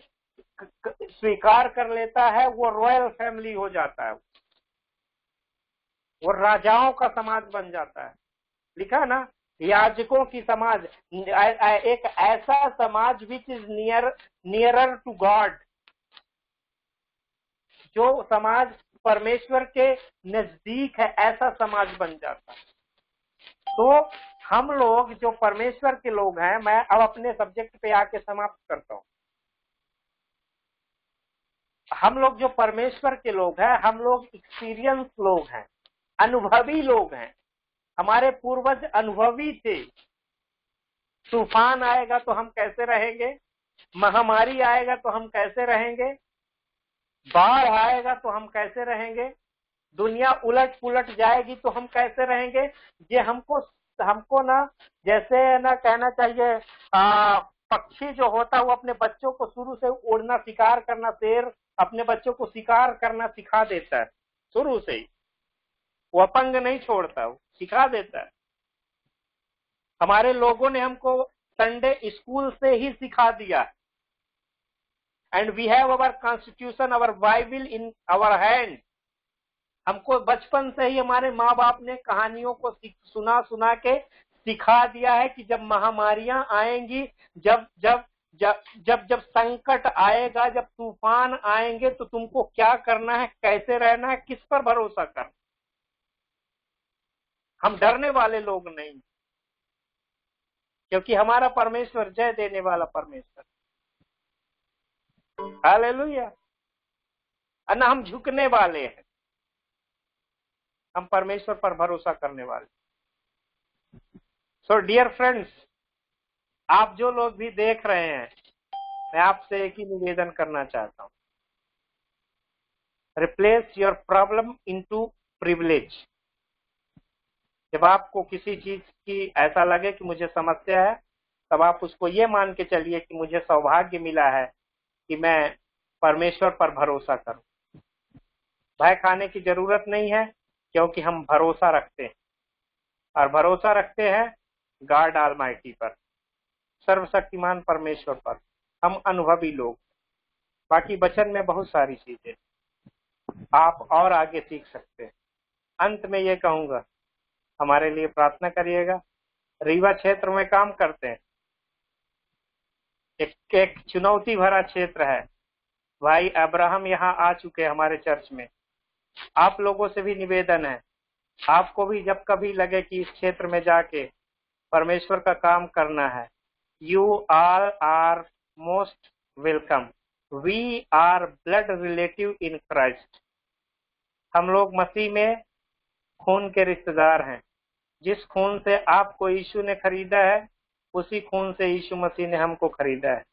स्वीकार कर लेता है वो रॉयल फैमिली हो जाता है, वो राजाओं का समाज बन जाता है। लिखा ना, याजकों की समाज, एक ऐसा समाज which is nearer to God, जो समाज परमेश्वर के नजदीक है, ऐसा समाज बन जाता है। तो हम लोग जो परमेश्वर के लोग हैं, मैं अब अपने सब्जेक्ट पे आके समाप्त करता हूं। हम लोग जो परमेश्वर के लोग हैं, हम लोग एक्सपीरियंस लोग हैं, अनुभवी लोग हैं। हमारे पूर्वज अनुभवी थे। तूफान आएगा तो हम कैसे रहेंगे, महामारी आएगा तो हम कैसे रहेंगे, बाढ़ आएगा तो हम कैसे रहेंगे, दुनिया उलट पुलट जाएगी तो हम कैसे रहेंगे। ये हमको ना, जैसे ना कहना चाहिए, पक्षी जो होता है वो अपने बच्चों को शुरू से उड़ना, शिकार करना, शेर अपने बच्चों को शिकार करना सिखा देता है शुरू से ही, वो अपंग नहीं छोड़ता, वो सिखा देता है। हमारे लोगों ने हमको संडे स्कूल से ही सिखा दिया। And we have our constitution, our Bible in our hand. हमको बचपन से ही हमारे माँ बाप ने कहानियों को सुना के सिखा दिया है कि जब महामारियां आएंगी, जब जब जब जब जब संकट आएगा, जब तूफान आएंगे, तो तुमको क्या करना है, कैसे रहना है, किस पर भरोसा करना। हम डरने वाले लोग नहीं, क्योंकि हमारा परमेश्वर जय देने वाला परमेश्वर। हालेलुया। ना हम झुकने वाले हैं, हम परमेश्वर पर भरोसा करने वाले। सो डियर फ्रेंड्स, आप जो लोग भी देख रहे हैं, मैं आपसे एक ही निवेदन करना चाहता हूं, replace your problem into privilege. जब आपको किसी चीज की ऐसा लगे कि मुझे समस्या है, तब आप उसको ये मान के चलिए कि मुझे सौभाग्य मिला है कि मैं परमेश्वर पर भरोसा करूं। भय खाने की जरूरत नहीं है, क्योंकि हम भरोसा रखते हैं, और भरोसा रखते हैं गॉड ऑलमाइटी पर, सर्वशक्तिमान परमेश्वर पर। हम अनुभवी लोग, बाकी वचन में बहुत सारी चीजें आप और आगे सीख सकते हैं। अंत में ये कहूंगा, हमारे लिए प्रार्थना करिएगा। रीवा क्षेत्र में काम करते हैं, एक चुनौती भरा क्षेत्र है। भाई अब्राहम यहाँ आ चुके हैं हमारे चर्च में। आप लोगों से भी निवेदन है, आपको भी जब कभी लगे कि इस क्षेत्र में जाके परमेश्वर का काम करना है, you all are most welcome. We are blood relative in Christ. हम लोग मसीह में खून के रिश्तेदार हैं। जिस खून से आपको यीशु ने खरीदा है, उसी खून से यीशु मसीह ने हमको खरीदा है।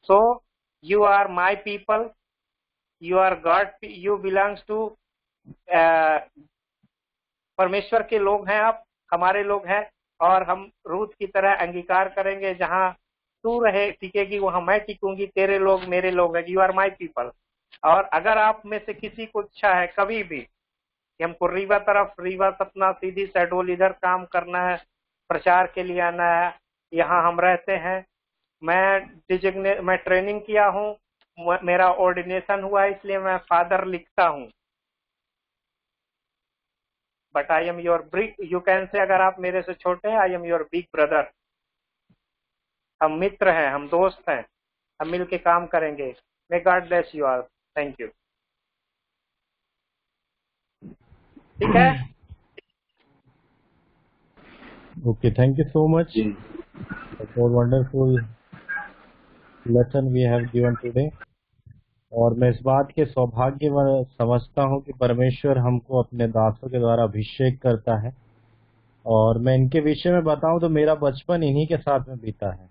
So you are my people, you are God, you belongs to, परमेश्वर के लोग हैं आप, हमारे लोग हैं। और हम रूत की तरह अंगीकार करेंगे, जहां तू रहे टिकेगी वहां मैं टिकूंगी, तेरे लोग मेरे लोग हैं। You are my people. और अगर आप में से किसी को इच्छा है कभी भी कि हमको रीवा तरफ, रीवा सपना, सीधी शहडोल इधर काम करना है, प्रचार के लिए आना है, यहाँ हम रहते हैं। मैं ट्रेनिंग किया हूँ, मेरा ऑर्डिनेशन हुआ है, इसलिए मैं फादर लिखता हूँ। But I am your big, you can say, अगर आप मेरे से छोटे हैं, I am your big brother. हम मित्र हैं, हम दोस्त हैं, हम मिलके काम करेंगे। May God bless you all. Thank you. ठीक है। Okay, thank you so much for wonderful lesson we have given today. और मैं इस बात के सौभाग्य समझता हूँ कि परमेश्वर हमको अपने दासों के द्वारा अभिषेक करता है। और मैं इनके विषय में बताऊं तो मेरा बचपन इन्हीं के साथ में बीता है।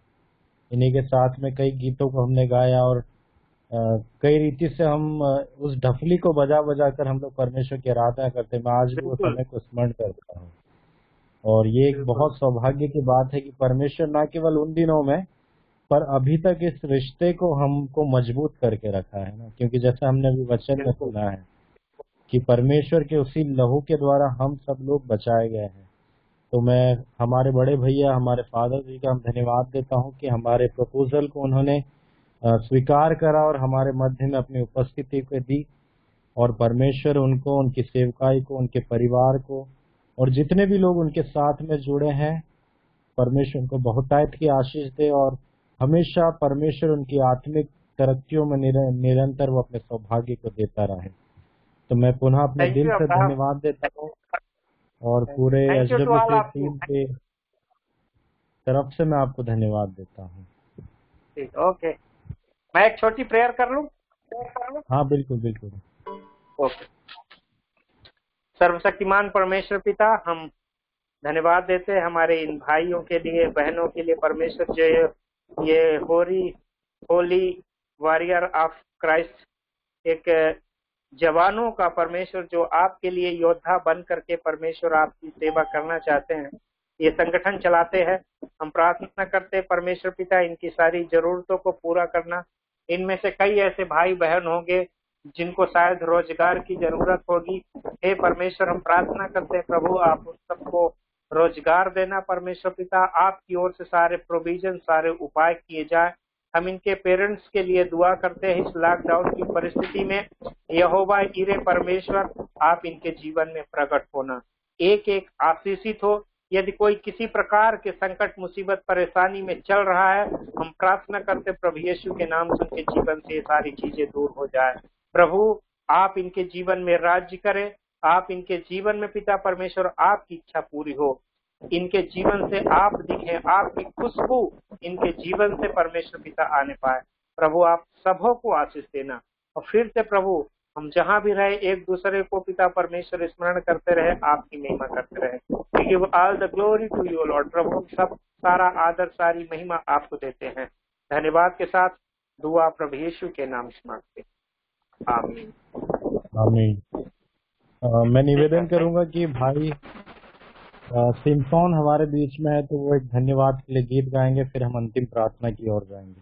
इन्हीं के साथ में कई गीतों को हमने गाया, और कई रीति से हम उस ढफली को बजा बजा कर हम लोग परमेश्वर की आराधना करते हैं। मैं आज भी वो समय को स्मरण करता हूँ। और ये एक बहुत सौभाग्य की बात है कि परमेश्वर न केवल उन दिनों में, पर अभी तक इस रिश्ते को हमको मजबूत करके रखा है ना। क्योंकि जैसा हमने अभी वचन में सुना है कि परमेश्वर के उसी लहू के द्वारा हम सब लोग बचाए गए हैं। तो मैं हमारे बड़े भैया, हमारे फादर जी का धन्यवाद देता हूँ कि हमारे प्रपोजल को उन्होंने स्वीकार करा और हमारे मध्य में अपनी उपस्थिति को दी। और परमेश्वर उनको, उनकी सेवकाई को, उनके परिवार को और जितने भी लोग उनके साथ में जुड़े हैं, परमेश्वर उनको बहुतायत की आशीष दे और हमेशा परमेश्वर उनकी आत्मिक तरक्कियों में निरंतर वो अपने सौभाग्य को देता रहे। तो मैं पुनः अपने दिल से धन्यवाद देता हूँ और पूरे एसडब्ल्यूसी टीम के तरफ से मैं आपको धन्यवाद देता हूँ। ठीक, ओके। मैं एक छोटी प्रेयर कर लूं? हाँ बिल्कुल बिल्कुल। ओके। सर्वशक्तिमान परमेश्वर पिता, हम धन्यवाद देते हैं हमारे इन भाइयों के लिए, बहनों के लिए परमेश्वर, जो ये होली वॉरियर ऑफ क्राइस्ट, एक जवानों का परमेश्वर जो आपके लिए योद्धा बन करके परमेश्वर आपकी सेवा करना चाहते हैं, ये संगठन चलाते हैं। हम प्रार्थना करते हैं परमेश्वर पिता, इनकी सारी जरूरतों को पूरा करना। इनमें से कई ऐसे भाई बहन होंगे जिनको शायद रोजगार की जरूरत होगी। हे परमेश्वर, हम प्रार्थना करते हैं प्रभु, आप उन सबको रोजगार देना परमेश्वर पिता। आपकी ओर से सारे प्रोविजन, सारे उपाय किए जाए। हम इनके पेरेंट्स के लिए दुआ करते हैं इस लॉकडाउन की परिस्थिति में। यहोवा ईरे परमेश्वर, आप इनके जीवन में प्रकट होना, एक एक आशीषित हो। यदि कोई किसी प्रकार के संकट, मुसीबत, परेशानी में चल रहा है, हम प्रार्थना करते प्रभु यीशु के नाम से उनके जीवन से ये सारी चीजें दूर हो जाए। प्रभु, आप इनके जीवन में राज्य करें। आप इनके जीवन में पिता परमेश्वर आपकी इच्छा पूरी हो। इनके जीवन से आप दिखें, आपकी खुशबू इनके जीवन से परमेश्वर पिता आने पाए। प्रभु, आप सबों को आशीष देना। और फिर से प्रभु, हम जहाँ भी रहे एक दूसरे को पिता परमेश्वर स्मरण करते रहे, आपकी महिमा करते रहे। We give all the glory to you Lord। प्रभु, सब सारा आदर, सारी महिमा आपको देते हैं। धन्यवाद के साथ दुआ प्रभु यीशु के नाम से मांगते हैं, आमीन आमीन। मैं निवेदन करूंगा कि भाई सिम्सोन हमारे बीच में है, तो वो एक धन्यवाद के लिए गीत गाएंगे, फिर हम अंतिम प्रार्थना की ओर जाएंगे।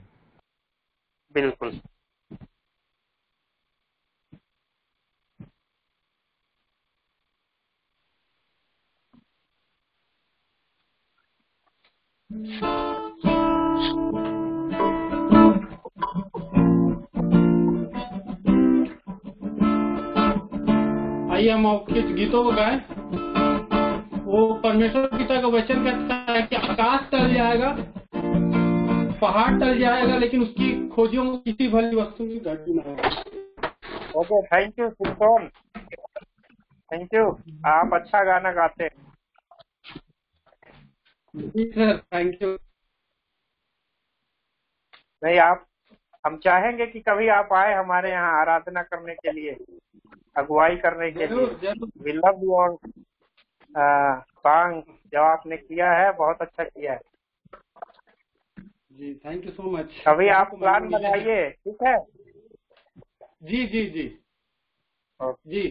बिल्कुल। आइए हम कुछ गीतों को गाएं। वो परमेश्वर पिता का वचन कहता है कि आकाश टल जाएगा, पहाड़ टल जाएगा, लेकिन उसकी खोजियों को किसी भली वस्तु की घटी न होगी। Okay, thank you Simson, thank you. आप अच्छा गाना गाते हैं। जी सर, थैंक यू। नहीं, आप, हम चाहेंगे कि कभी आप आए हमारे यहाँ आराधना करने के लिए, अगुवाई करने के लिए। वी लव योर सॉन्ग, जो आपने किया है बहुत अच्छा किया है। जी, थैंक यू सो मच। कभी आप प्लान बनाइए, ठीक है? जी जी जी जी,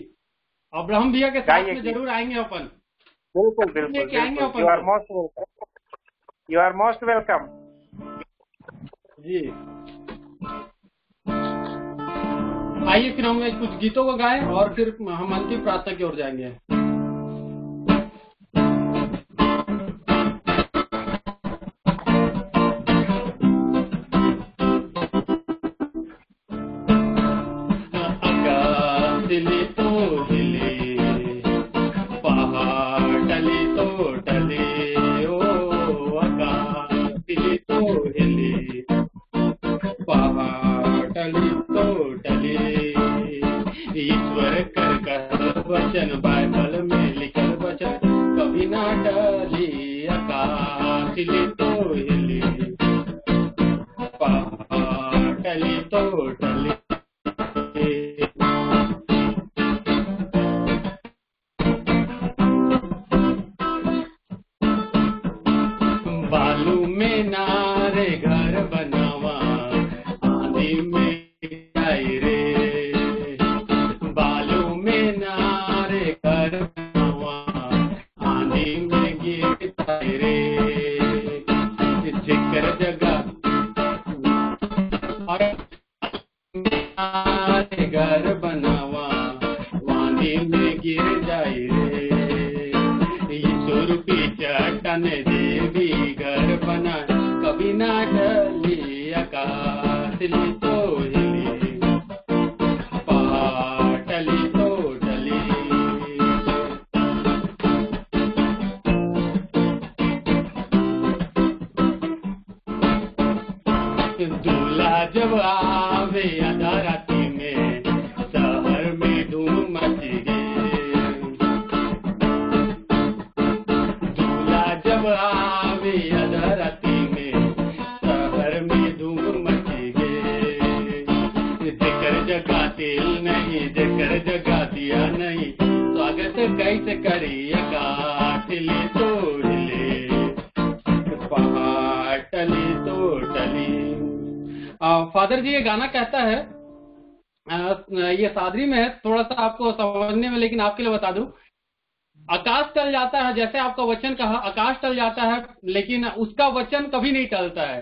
अब्राहम भैया के साथ में जरूर आएंगे अपन। बिल्कुल बिल्कुल, यू आर मोस्ट वेलकम। जी, आइए फिर हम कुछ गीतों को गाएं और फिर हम अंतिम प्रार्थना की ओर जाएंगे। बाइबल में लिखल वचन कभी ना टली, आकाश हिले तो हिले, पहाड़ टली तो टली। बालू में नारे घर बनावा, आंधी में आई रे, बालू में नारे घर बनावा, आंधी में गिर आई रे, जिक्र जगह और नारे घर बनावा, आंधी में गिर जाई रे, ईश्वर की चट्टान देवी घर बना, कभी ना टली, आकाश ली तो हिली, पहाड़ टली तो टली। दूल्हा जब आवे आधा राती में शहर में धूम मची गई। दूल्हा जब आवे आधा राती में शहर में धूम मची गई। जेकर जगह तेल नहीं, जेकर जगह दिया नहीं, स्वागत कैसे करिएगा। टली तोड़ ले पहाड़, टली तो टली। फादर जी ये गाना कहता है, ये सादरी में है, थोड़ा सा आपको समझने में, लेकिन आपके लिए बता दूं। आकाश टल जाता है, जैसे आपका वचन कहा, आकाश टल जाता है, लेकिन उसका वचन कभी नहीं टलता है।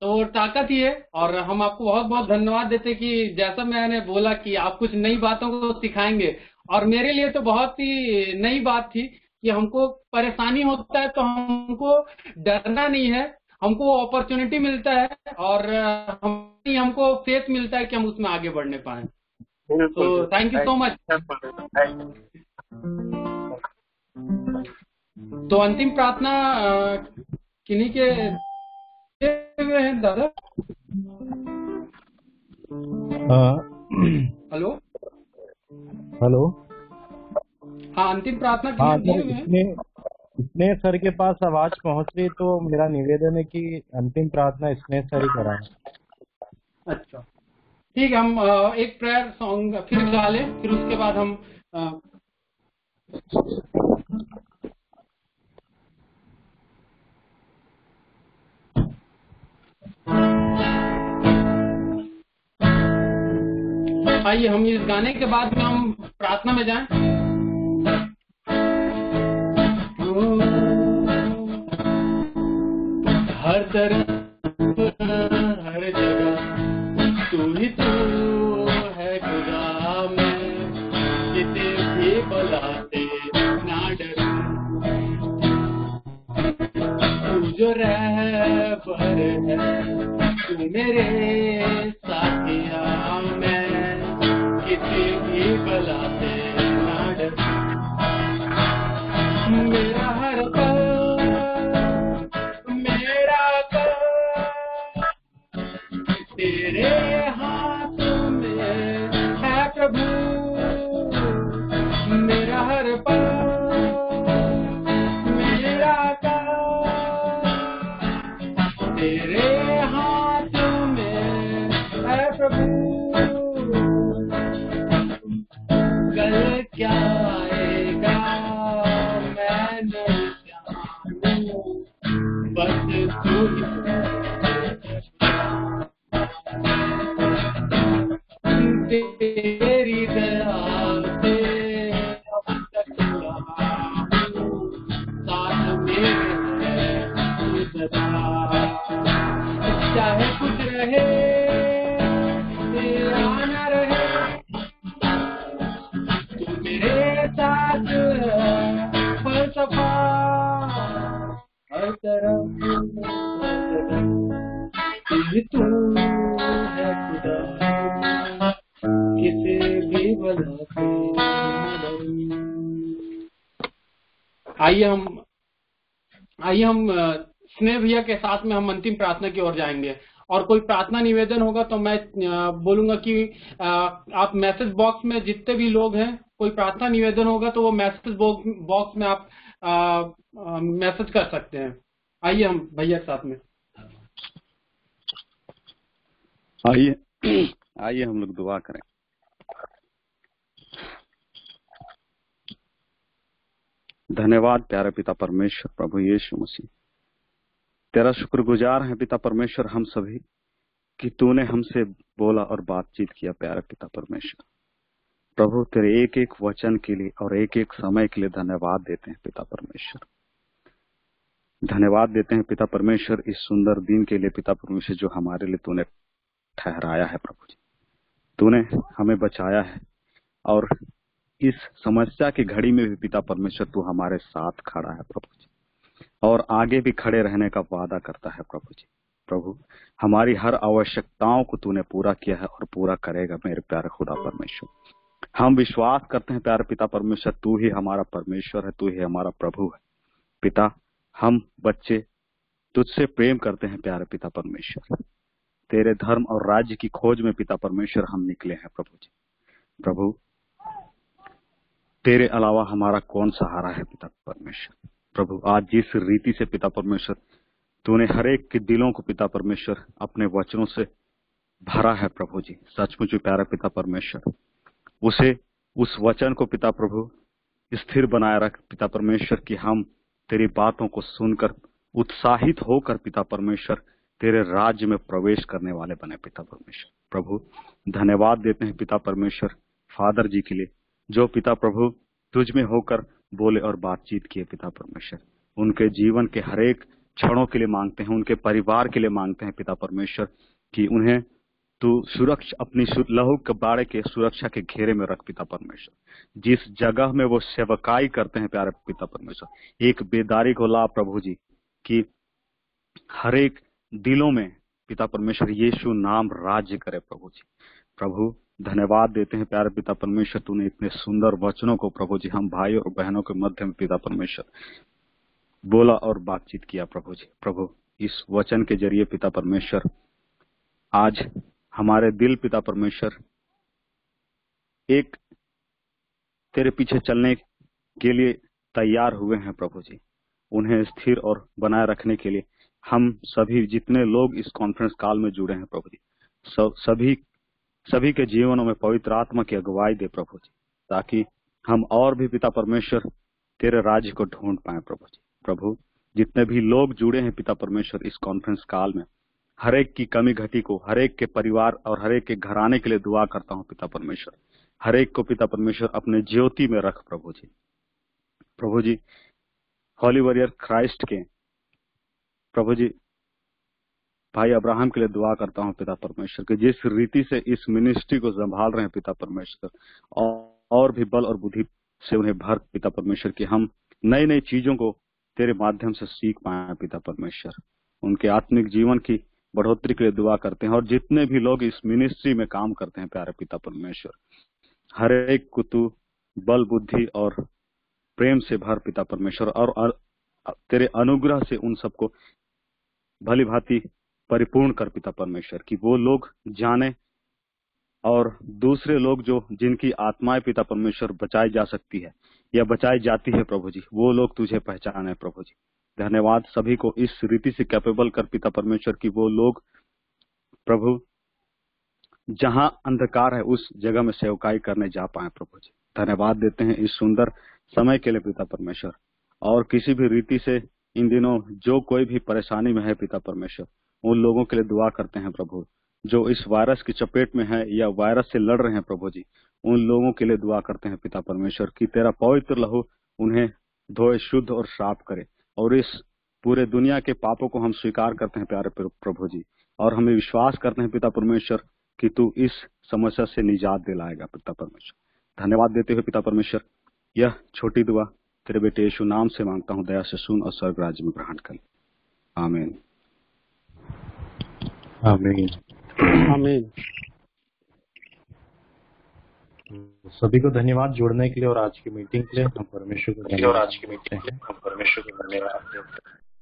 तो ताकत ही है। और हम आपको बहुत बहुत धन्यवाद देते कि जैसा मैंने बोला कि आप कुछ नई बातों को सिखाएंगे, और मेरे लिए तो बहुत ही नई बात थी कि हमको परेशानी होता है तो हमको डरना नहीं है, हमको अपॉर्चुनिटी मिलता है और हमको फेथ मिलता है कि हम उसमें आगे बढ़ने पाए। तो थैंक यू सो मच। तो अंतिम प्रार्थना किन्हीं के हुए हैं दादा? Hello hello. हाँ, अंतिम प्रार्थना हाँ किन्हीं सर, दिए हुए हैं? स्नेह सर के पास आवाज पहुंच रही, तो मेरा निवेदन है कि अंतिम प्रार्थना स्नेह सर ही कराएं। अच्छा ठीक है, हम एक प्रेयर सॉन्ग फिर गा लें, फिर उसके बाद हम आइए हम इस गाने के बाद में हम प्रार्थना में जाएं। हर तरफ हर जगह तू ही तू है खुदा, मैं जिसे भी बुलाते ना डरूं। तू जो रहबर है, तू मेरे साथिया, मैं किसी भी बुलाते ना डरूं। मेरा हर पल तेरे हाथों में है प्रभु, मेरा हर पल मेरा काम तेरे हाथों में है प्रभु। कल क्या आएगा मैं नहीं जानूं, बस तू तेरी दया से अब तक रहा हूँ, साथ मेरे तू सदा। चाहे कुछ रहे या ना रहे, तू मेरे साथ फलसफा हर तरफ तू है खुदा, किसे भी बुलाते। आइए हम स्नेह भैया के साथ में हम अंतिम प्रार्थना की ओर जाएंगे। और कोई प्रार्थना निवेदन होगा तो मैं बोलूंगा कि आप मैसेज बॉक्स में जितने भी लोग हैं, कोई प्रार्थना निवेदन होगा तो वो मैसेज बॉक्स में आप मैसेज कर सकते हैं। आइए हम भैया के साथ में आइए हम लोग दुआ करें। धन्यवाद प्यारे पिता परमेश्वर, प्रभु यीशु मसीह, तेरा शुक्रगुजार है पिता परमेश्वर हम सभी कि तूने हमसे बोला और बातचीत किया। प्यारे पिता परमेश्वर, प्रभु तेरे एक एक वचन के लिए और एक एक समय के लिए धन्यवाद देते हैं पिता परमेश्वर। धन्यवाद देते हैं पिता परमेश्वर इस सुंदर दिन के लिए पिता परमेश्वर, जो हमारे लिए तूने ठहराया है। प्रभु जी, तूने हमें बचाया है और इस समस्या की घड़ी में भी पिता परमेश्वर तू हमारे साथ खड़ा है प्रभु जी, और आगे भी खड़े रहने का वादा करता है प्रभु जी। प्रभु, हमारी हर आवश्यकताओं को तूने पूरा किया है और पूरा करेगा मेरे प्यारे खुदा परमेश्वर। हम विश्वास करते हैं प्यारे पिता परमेश्वर, तू ही हमारा परमेश्वर है, तू ही हमारा प्रभु है। पिता, हम बच्चे तुझसे प्रेम करते हैं प्यारे पिता परमेश्वर। तेरे धर्म और राज्य की खोज में पिता परमेश्वर हम निकले हैं प्रभु जी। प्रभु, तेरे अलावा हमारा कौन सहारा है पिता परमेश्वर। प्रभु, आज जिस रीति से पिता परमेश्वर तूने हर एक के दिलों को पिता परमेश्वर अपने वचनों से भरा है प्रभु जी, सचमुच प्यारा पिता परमेश्वर, उसे उस वचन को पिता प्रभु स्थिर बनाए रख पिता परमेश्वर कि हम तेरी बातों को सुनकर उत्साहित होकर पिता परमेश्वर तेरे राज्य में प्रवेश करने वाले बने पिता परमेश्वर। प्रभु, धन्यवाद देते हैं पिता परमेश्वर फादर जी के लिए, जो पिता प्रभु तुझ में होकर बोले और बातचीत किए पिता परमेश्वर। उनके जीवन के हर एक क्षणों के लिए मांगते हैं, उनके परिवार के लिए मांगते हैं पिता परमेश्वर कि उन्हें तू सुरक्षा अपनी लहू कबाड़े के सुरक्षा के घेरे में रख पिता परमेश्वर। जिस जगह में वो सेवकाई करते हैं प्यारे पिता परमेश्वर, एक बेदारी को ला प्रभु जी कि हर एक दिलों में पिता परमेश्वर यीशु नाम राज्य करे प्रभु जी। प्रभु, धन्यवाद देते हैं प्यारे पिता परमेश्वर, तूने इतने सुंदर वचनों को प्रभु जी हम भाइयों और बहनों के मध्य में पिता परमेश्वर बोला और बातचीत किया प्रभु जी। प्रभु, इस वचन के जरिए पिता परमेश्वर आज हमारे दिल पिता परमेश्वर एक तेरे पीछे चलने के लिए तैयार हुए हैं प्रभु जी। उन्हें स्थिर और बनाए रखने के लिए हम सभी जितने लोग इस कॉन्फ्रेंस काल में जुड़े हैं प्रभु जी, सभी के जीवनों में पवित्र आत्मा की अगुवाई दे प्रभु जी, ताकि हम और भी पिता परमेश्वर तेरे राज्य को ढूंढ पाए प्रभु जी। प्रभु, जितने भी लोग जुड़े हैं पिता परमेश्वर इस कॉन्फ्रेंस काल में, हर एक की कमी घटी को, हर एक के परिवार और हर एक के घराने के लिए दुआ करता हूं पिता परमेश्वर। हर एक को पिता परमेश्वर अपने ज्योति में रख प्रभु जी। प्रभु जी, हॉली वॉरियर क्राइस्ट के प्रभु जी भाई अब्राहम के लिए दुआ करता हूं पिता परमेश्वर कि जिस रीति से इस मिनिस्ट्री को संभाल रहे हैं पिता परमेश्वर, और भी बल और बुद्धि से उन्हें भर पिता परमेश्वर कि हम नई नई चीजों को तेरे माध्यम से सीख पाए पिता परमेश्वर। उनके आत्मिक जीवन की बढ़ोतरी के लिए दुआ करते हैं, और जितने भी लोग इस मिनिस्ट्री में काम करते हैं प्यारे पिता परमेश्वर, हर एक को तू बल बुद्धि और प्रेम से भर पिता परमेश्वर, और तेरे अनुग्रह से उन सबको भली भांति परिपूर्ण कर पिता परमेश्वर, कि वो लोग जाने और दूसरे लोग जो जिनकी आत्माएं पिता परमेश्वर बचाई जा सकती है या बचाई जाती है प्रभु जी, वो लोग तुझे पहचाने प्रभु जी। धन्यवाद, सभी को इस रीति से कैपेबल कर पिता परमेश्वर कि वो लोग प्रभु जहां अंधकार है उस जगह में सेवकाई करने जा पाए प्रभु जी। धन्यवाद देते हैं इस सुंदर समय के लिए पिता परमेश्वर, और किसी भी रीति से इन दिनों जो कोई भी परेशानी में है पिता परमेश्वर, उन लोगों के लिए दुआ करते हैं प्रभु जो इस वायरस की चपेट में है या वायरस से लड़ रहे हैं प्रभु जी। उन लोगों के लिए दुआ करते हैं पिता परमेश्वर कि तेरा पवित्र लहू उन्हें धोए, शुद्ध और साफ करे, और इस पूरे दुनिया के पापों को हम स्वीकार करते हैं प्यारे प्रभु जी, और हमें विश्वास करते हैं पिता परमेश्वर कि तू इस समस्या से निजात दिलाएगा पिता परमेश्वर। धन्यवाद देते हुए पिता परमेश्वर, यह छोटी दुआ तेरे बेटे यीशु नाम से मांगता हूँ, दया से सुन और स्वर्ग राज्य में ग्रहण कर। आमीन आमीन आमीन। सभी को धन्यवाद जुड़ने के लिए और आज की मीटिंग के लिए हम परमेश्वर को धन्यवाद देते हैं।